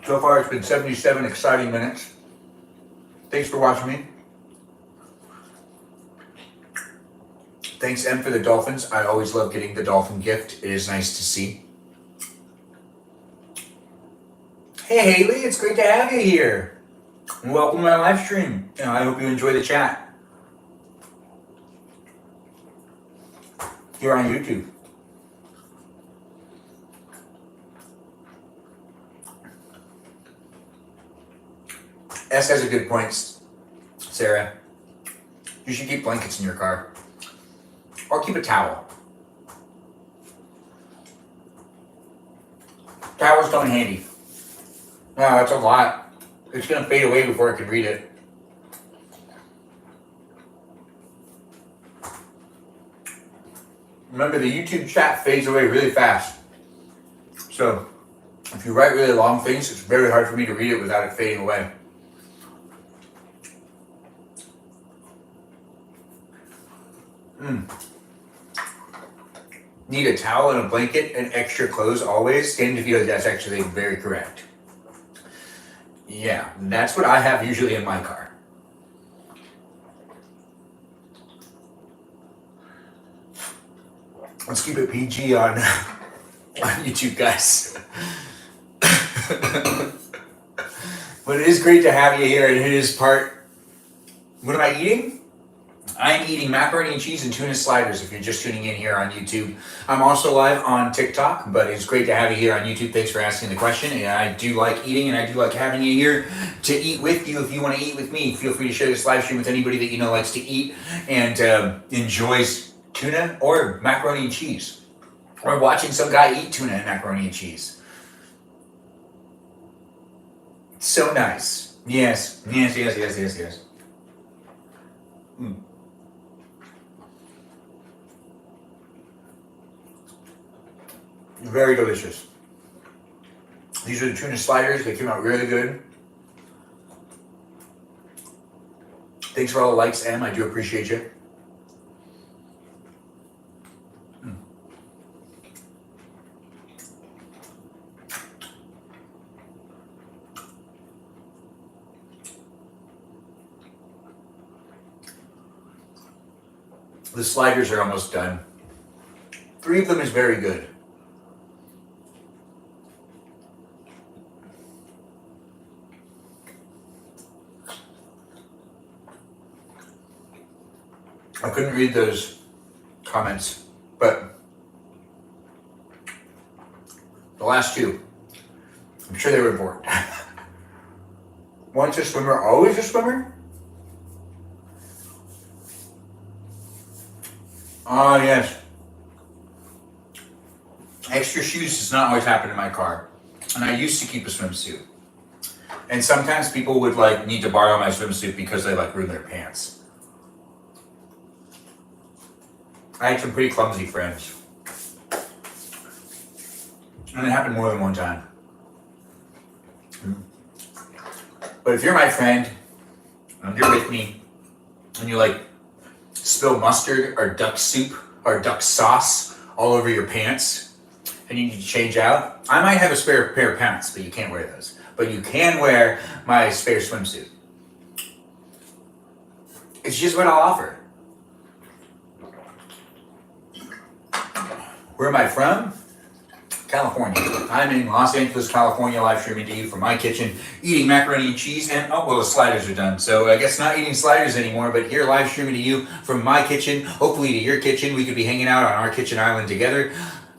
Speaker 1: So far, it's been 77 exciting minutes. Thanks for watching me. Thanks, Em, for the dolphins. I always love getting the dolphin gift. It is nice to see. Hey, Haley, it's great to have you here. And welcome to my live stream. I hope you enjoy the chat here on YouTube. S has a good point, Sarah. You should keep blankets in your car. Or keep a towel. Towels come in handy. No, that's a lot. It's going to fade away before I can read it. Remember, the YouTube chat fades away really fast. So, if you write really long things, it's very hard for me to read it without it fading away. Need a towel and a blanket and extra clothes always? Stand to feel that's actually very correct. Yeah, that's what I have usually in my car. Let's keep it PG on YouTube, guys. But it is great to have you here, and it is part... What am I eating? I'm eating macaroni and cheese and tuna sliders if you're just tuning in here on YouTube. I'm also live on TikTok, but it's great to have you here on YouTube. Thanks for asking the question. And I do like eating, and I do like having you here to eat with you. If you want to eat with me, feel free to share this live stream with anybody that you know likes to eat and enjoys tuna or macaroni and cheese. Or watching some guy eat tuna and macaroni and cheese. So nice. Yes. Yes. Mm. Very delicious. These are the tuna sliders. They came out really good. Thanks for all the likes, Em. I do appreciate you. The sliders are almost done. 3 of them is very good. I couldn't read those comments, but the last 2, I'm sure they were important. Once a swimmer, always a swimmer? Oh, yes. Extra shoes does not always happen in my car. And I used to keep a swimsuit. And sometimes people would need to borrow my swimsuit because they ruin their pants. I had some pretty clumsy friends. And it happened more than one time. But if you're my friend, and you're with me, and you spill mustard or duck soup or duck sauce all over your pants, and you need to change out, I might have a spare pair of pants, but you can't wear those. But you can wear my spare swimsuit. It's just what I'll offer. Where am I from? California. I'm in Los Angeles, California, live streaming to you from my kitchen, eating macaroni and cheese, and the sliders are done. So I guess not eating sliders anymore, but here live streaming to you from my kitchen, hopefully to your kitchen. We could be hanging out on our kitchen island together.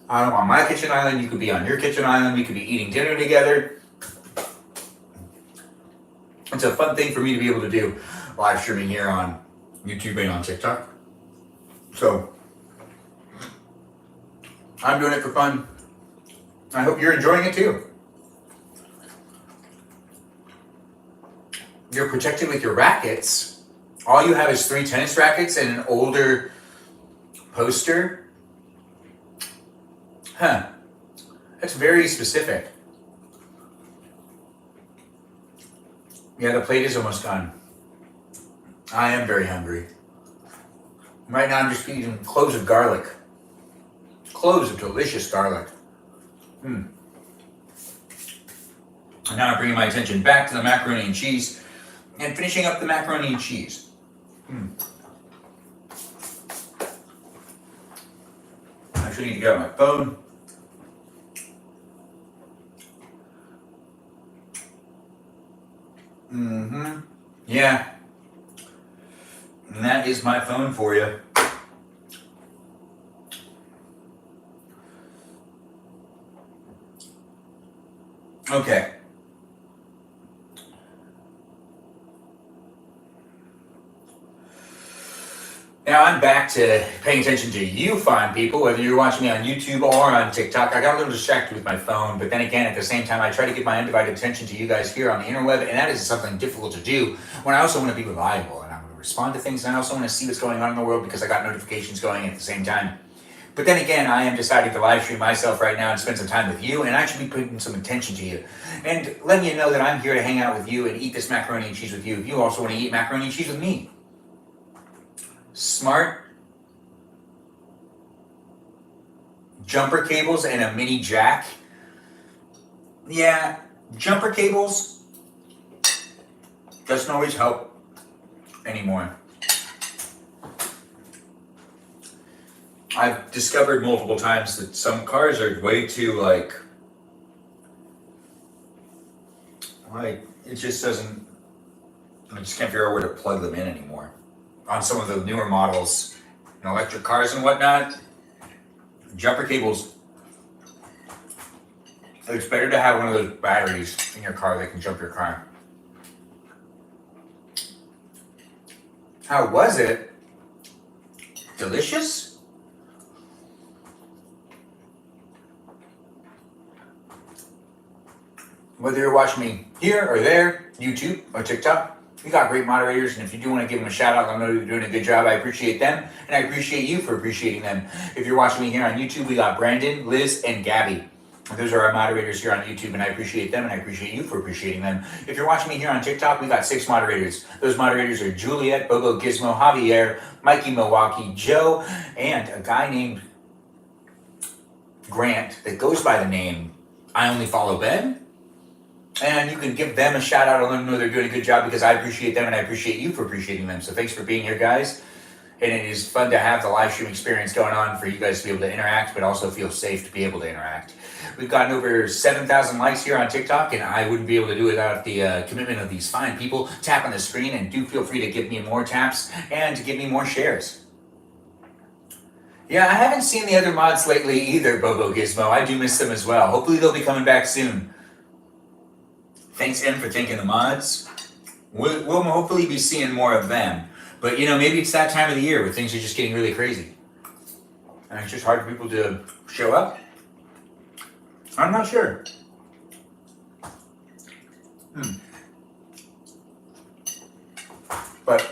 Speaker 1: I'm on my kitchen island, you could be on your kitchen island, we could be eating dinner together. It's a fun thing for me to be able to do, live streaming here on YouTube and on TikTok. So, I'm doing it for fun. I hope you're enjoying it too. You're protected with your rackets. All you have is 3 tennis rackets and an older poster. Huh. That's very specific. Yeah, the plate is almost done. I am very hungry. Right now I'm just eating cloves of garlic. Cloves of delicious garlic. And now I'm bringing my attention back to the macaroni and cheese and finishing up the macaroni and cheese. I actually need to get out my phone. Yeah. And that is my phone for you. Okay. Now I'm back to paying attention to you fine people, whether you're watching me on YouTube or on TikTok. I got a little distracted with my phone, but then again, at the same time, I try to give my undivided attention to you guys here on the interweb, and that is something difficult to do when I also want to be reliable, and I want to respond to things, and I also want to see what's going on in the world because I got notifications going at the same time. But then again, I am deciding to live stream myself right now and spend some time with you, and I should be putting some attention to you. And letting you know that I'm here to hang out with you and eat this macaroni and cheese with you if you also want to eat macaroni and cheese with me. Smart jumper cables and a mini jack. Yeah, jumper cables doesn't always help anymore. I've discovered multiple times that some cars are way too it just doesn't, I just can't figure out where to plug them in anymore. On some of the newer models and electric cars and whatnot, jumper cables, it's better to have one of those batteries in your car that can jump your car. How was it? Delicious? Whether you're watching me here or there, YouTube or TikTok, we got great moderators, and if you do want to give them a shout out, let them know you're doing a good job. I appreciate them, and I appreciate you for appreciating them. If you're watching me here on YouTube, we got Brandon, Liz, and Gabby. Those are our moderators here on YouTube, and I appreciate them, and I appreciate you for appreciating them. If you're watching me here on TikTok, we got 6 moderators. Those moderators are Juliet, Bobo Gizmo, Javier, Mikey Milwaukee, Joe, and a guy named Grant that goes by the name I Only Follow Ben. And you can give them a shout out and let them know they're doing a good job, because I appreciate them and I appreciate you for appreciating them. So thanks for being here, guys. And it is fun to have the live stream experience going on for you guys to be able to interact, but also feel safe to be able to interact. We've gotten over 7,000 likes here on TikTok, and I wouldn't be able to do it without the commitment of these fine people. Tap on the screen, and do feel free to give me more taps and to give me more shares. Yeah, I haven't seen the other mods lately either, Bobo Gizmo. I do miss them as well. Hopefully they'll be coming back soon. Thanks, Em, for thanking the mods. We'll hopefully be seeing more of them. But, you know, maybe it's that time of the year where things are just getting really crazy. And it's just hard for people to show up. I'm not sure. But,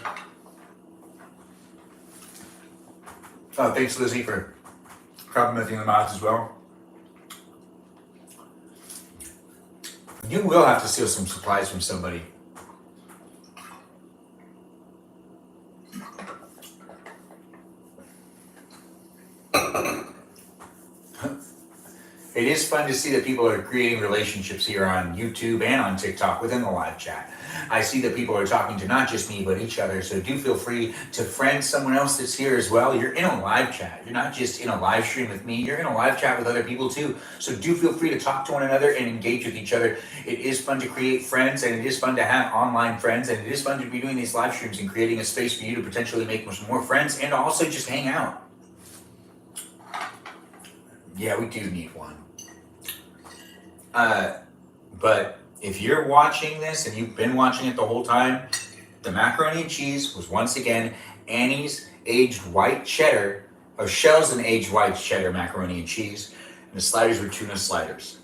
Speaker 1: thanks, Lizzie, for complimenting the mods as well. You will have to steal some supplies from somebody. It is fun to see that people are creating relationships here on YouTube and on TikTok within the live chat. I see that people are talking to not just me, but each other. So do feel free to friend someone else that's here as well. You're in a live chat. You're not just in a live stream with me. You're in a live chat with other people too. So do feel free to talk to one another and engage with each other. It is fun to create friends, and it is fun to have online friends, and it is fun to be doing these live streams and creating a space for you to potentially make some more friends and also just hang out. Yeah, we do need one. But if you're watching this and you've been watching it the whole time, the macaroni and cheese was once again Annie's aged white cheddar, or shells and aged white cheddar macaroni and cheese, and the sliders were tuna sliders.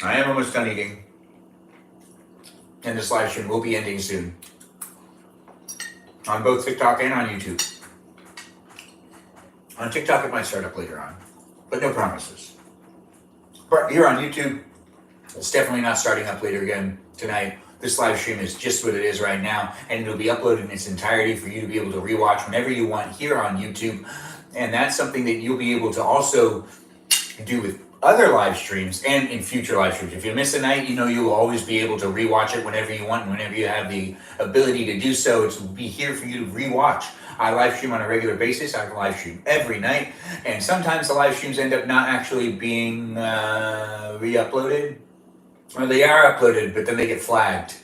Speaker 1: I am almost done eating, and this live stream will be ending soon on both TikTok and on YouTube. On TikTok, it might start up later on, but no promises. But here on YouTube, it's definitely not starting up later again tonight. This live stream is just what it is right now, and it'll be uploaded in its entirety for you to be able to rewatch whenever you want here on YouTube. And that's something that you'll be able to also do with other live streams and in future live streams. If you miss a night, you know you'll always be able to rewatch it whenever you want and whenever you have the ability to do so. It will be here for you to rewatch. I live stream on a regular basis. I live stream every night, and sometimes the live streams end up not actually being re-uploaded, or they are uploaded, but then they get flagged.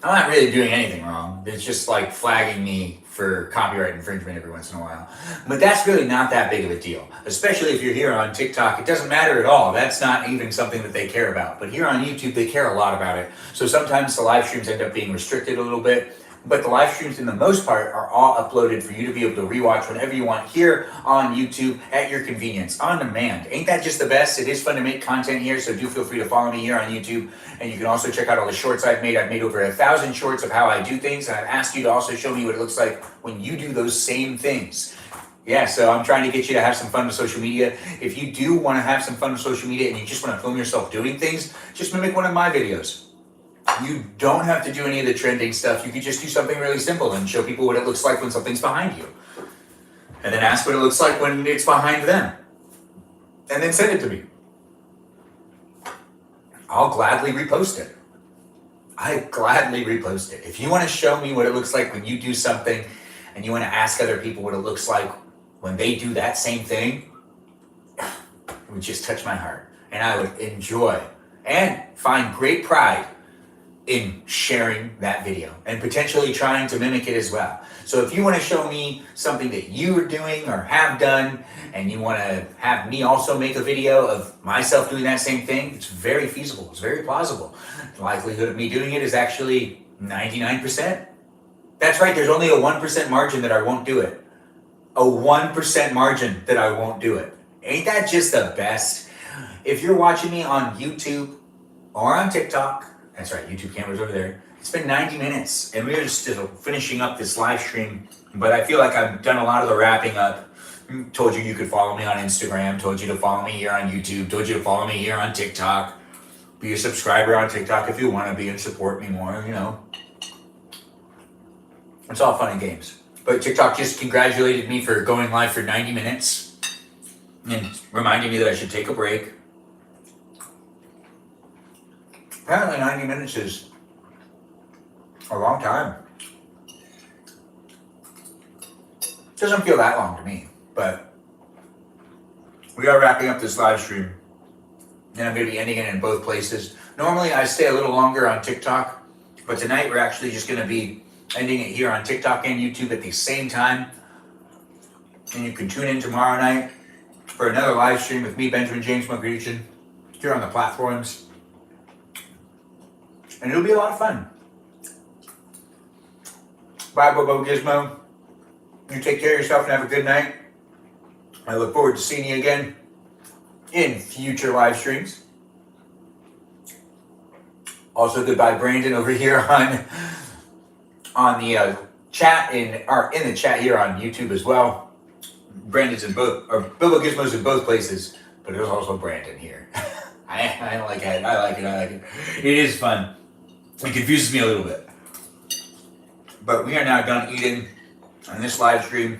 Speaker 1: I'm not really doing anything wrong. It's just like flagging me for copyright infringement every once in a while. But that's really not that big of a deal, especially if you're here on TikTok. It doesn't matter at all. That's not even something that they care about. But here on YouTube, they care a lot about it. So sometimes the live streams end up being restricted a little bit. But the live streams, in the most part, are all uploaded for you to be able to rewatch whenever you want here on YouTube at your convenience, on demand. Ain't that just the best? It is fun to make content here, so do feel free to follow me here on YouTube. And you can also check out all the shorts I've made. I've made over 1,000 shorts of how I do things, and I've asked you to also show me what it looks like when you do those same things. Yeah, so I'm trying to get you to have some fun with social media. If you do want to have some fun with social media and you just want to film yourself doing things, just mimic one of my videos. You don't have to do any of the trending stuff. You could just do something really simple and show people what it looks like when something's behind you. And then ask what it looks like when it's behind them. And then send it to me. I'll gladly repost it. I gladly repost it. If you want to show me what it looks like when you do something, and you want to ask other people what it looks like when they do that same thing, it would just touch my heart. And I would enjoy and find great pride in sharing that video and potentially trying to mimic it as well. So if you want to show me something that you are doing or have done, and you want to have me also make a video of myself doing that same thing, it's very feasible. It's very plausible. The likelihood of me doing it is actually 99%. That's right, there's only a 1% margin that I won't do it. A 1% margin that I won't do it. Ain't that just the best? If you're watching me on YouTube or on TikTok, that's right, YouTube camera's over there. It's been 90 minutes, and we're just finishing up this live stream, but I feel like I've done a lot of the wrapping up. Told you could follow me on Instagram, told you to follow me here on YouTube, told you to follow me here on TikTok. Be a subscriber on TikTok if you want to be and support me more, you know. It's all fun and games. But TikTok just congratulated me for going live for 90 minutes and reminding me that I should take a break. Apparently 90 minutes is a long time. Doesn't feel that long to me, but we are wrapping up this live stream, and I'm going to be ending it in both places. Normally I stay a little longer on TikTok, but tonight we're actually just going to be ending it here on TikTok and YouTube at the same time. And you can tune in tomorrow night for another live stream with me, Benjamin James Magrdichian, here on the platforms. And it'll be a lot of fun. Bye, Bobo Gizmo. You take care of yourself and have a good night. I look forward to seeing you again in future live streams. Also, goodbye, Brandon, over here on the chat in the chat here on YouTube as well. Brandon's in both, or Bobo Gizmo's in both places, but there's also Brandon here. I like it. I like it. It is fun. It confuses me a little bit. But we are now done eating, and this live stream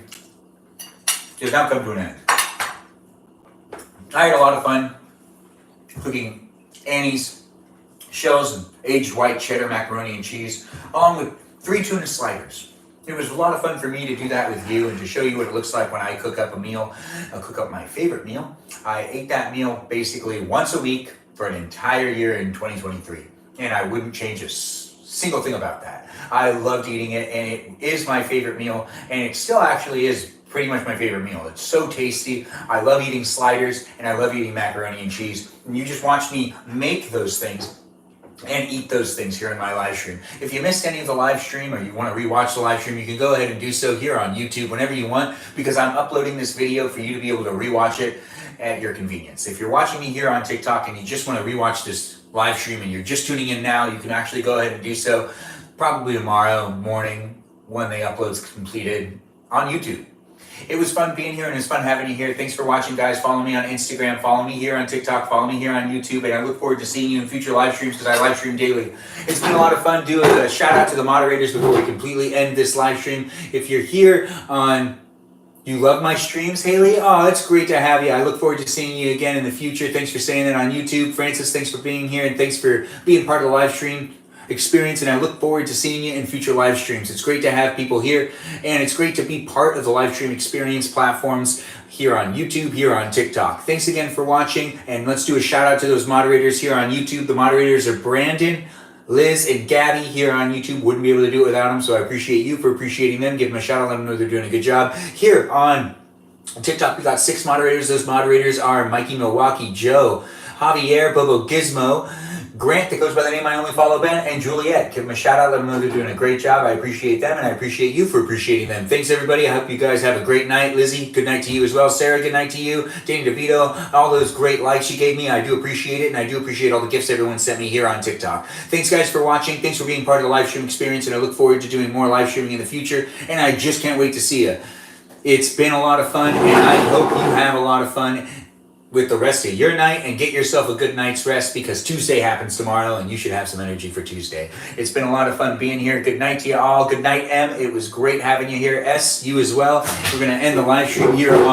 Speaker 1: has now come to an end. I had a lot of fun cooking Annie's shells and aged white cheddar macaroni and cheese, along with 3 tuna sliders. It was a lot of fun for me to do that with you and to show you what it looks like when I cook up a meal. I'll cook up my favorite meal. I ate that meal basically once a week for an entire year in 2023. And I wouldn't change a single thing about that. I loved eating it, and it is my favorite meal, and it still actually is pretty much my favorite meal. It's so tasty. I love eating sliders, and I love eating macaroni and cheese. And you just watch me make those things and eat those things here in my live stream. If you missed any of the live stream or you want to rewatch the live stream, you can go ahead and do so here on YouTube whenever you want, because I'm uploading this video for you to be able to rewatch it at your convenience. If you're watching me here on TikTok and you just want to rewatch this live stream and you're just tuning in now, you can actually go ahead and do so probably tomorrow morning when the upload's completed on YouTube. It was fun being here, and it's fun having you here. Thanks for watching, guys. Follow me on Instagram, follow me here on TikTok, follow me here on YouTube, and I look forward to seeing you in future live streams because I live stream daily. It's been a lot of fun. Do a shout out to the moderators before we completely end this live stream. If you're here on You love my streams, Haley? Oh, it's great to have you. I look forward to seeing you again in the future. Thanks for saying that on YouTube. Francis, thanks for being here, and thanks for being part of the live stream experience, and I look forward to seeing you in future live streams. It's great to have people here, and it's great to be part of the live stream experience platforms here on YouTube, here on TikTok. Thanks again for watching, and let's do a shout out to those moderators here on YouTube. The moderators are Brandon, Liz, and Gabby here on YouTube. Wouldn't be able to do it without them, so I appreciate you for appreciating them. Give them a shout out, let them know they're doing a good job. Here on TikTok, we got 6 moderators. Those moderators are Mikey Milwaukee, Joe, Javier, Bobo Gizmo, Grant, that goes by the name I Only Follow Ben, and Juliet. Give them a shout out, let them know they're doing a great job. I appreciate them, and I appreciate you for appreciating them. Thanks, everybody. I hope you guys have a great night. Lizzie, good night to you as well. Sarah, good night to you. Danny DeVito, all those great likes you gave me, I do appreciate it, and I do appreciate all the gifts everyone sent me here on TikTok. Thanks, guys, for watching. Thanks for being part of the live stream experience, and I look forward to doing more live streaming in the future, and I just can't wait to see you. It's been a lot of fun, and I hope you have a lot of fun with the rest of your night, and get yourself a good night's rest, because Tuesday happens tomorrow and you should have some energy for Tuesday. It's been a lot of fun being here. Good night to you all. Good night, M. It was great having you here. S, you as well. We're going to end the live stream here on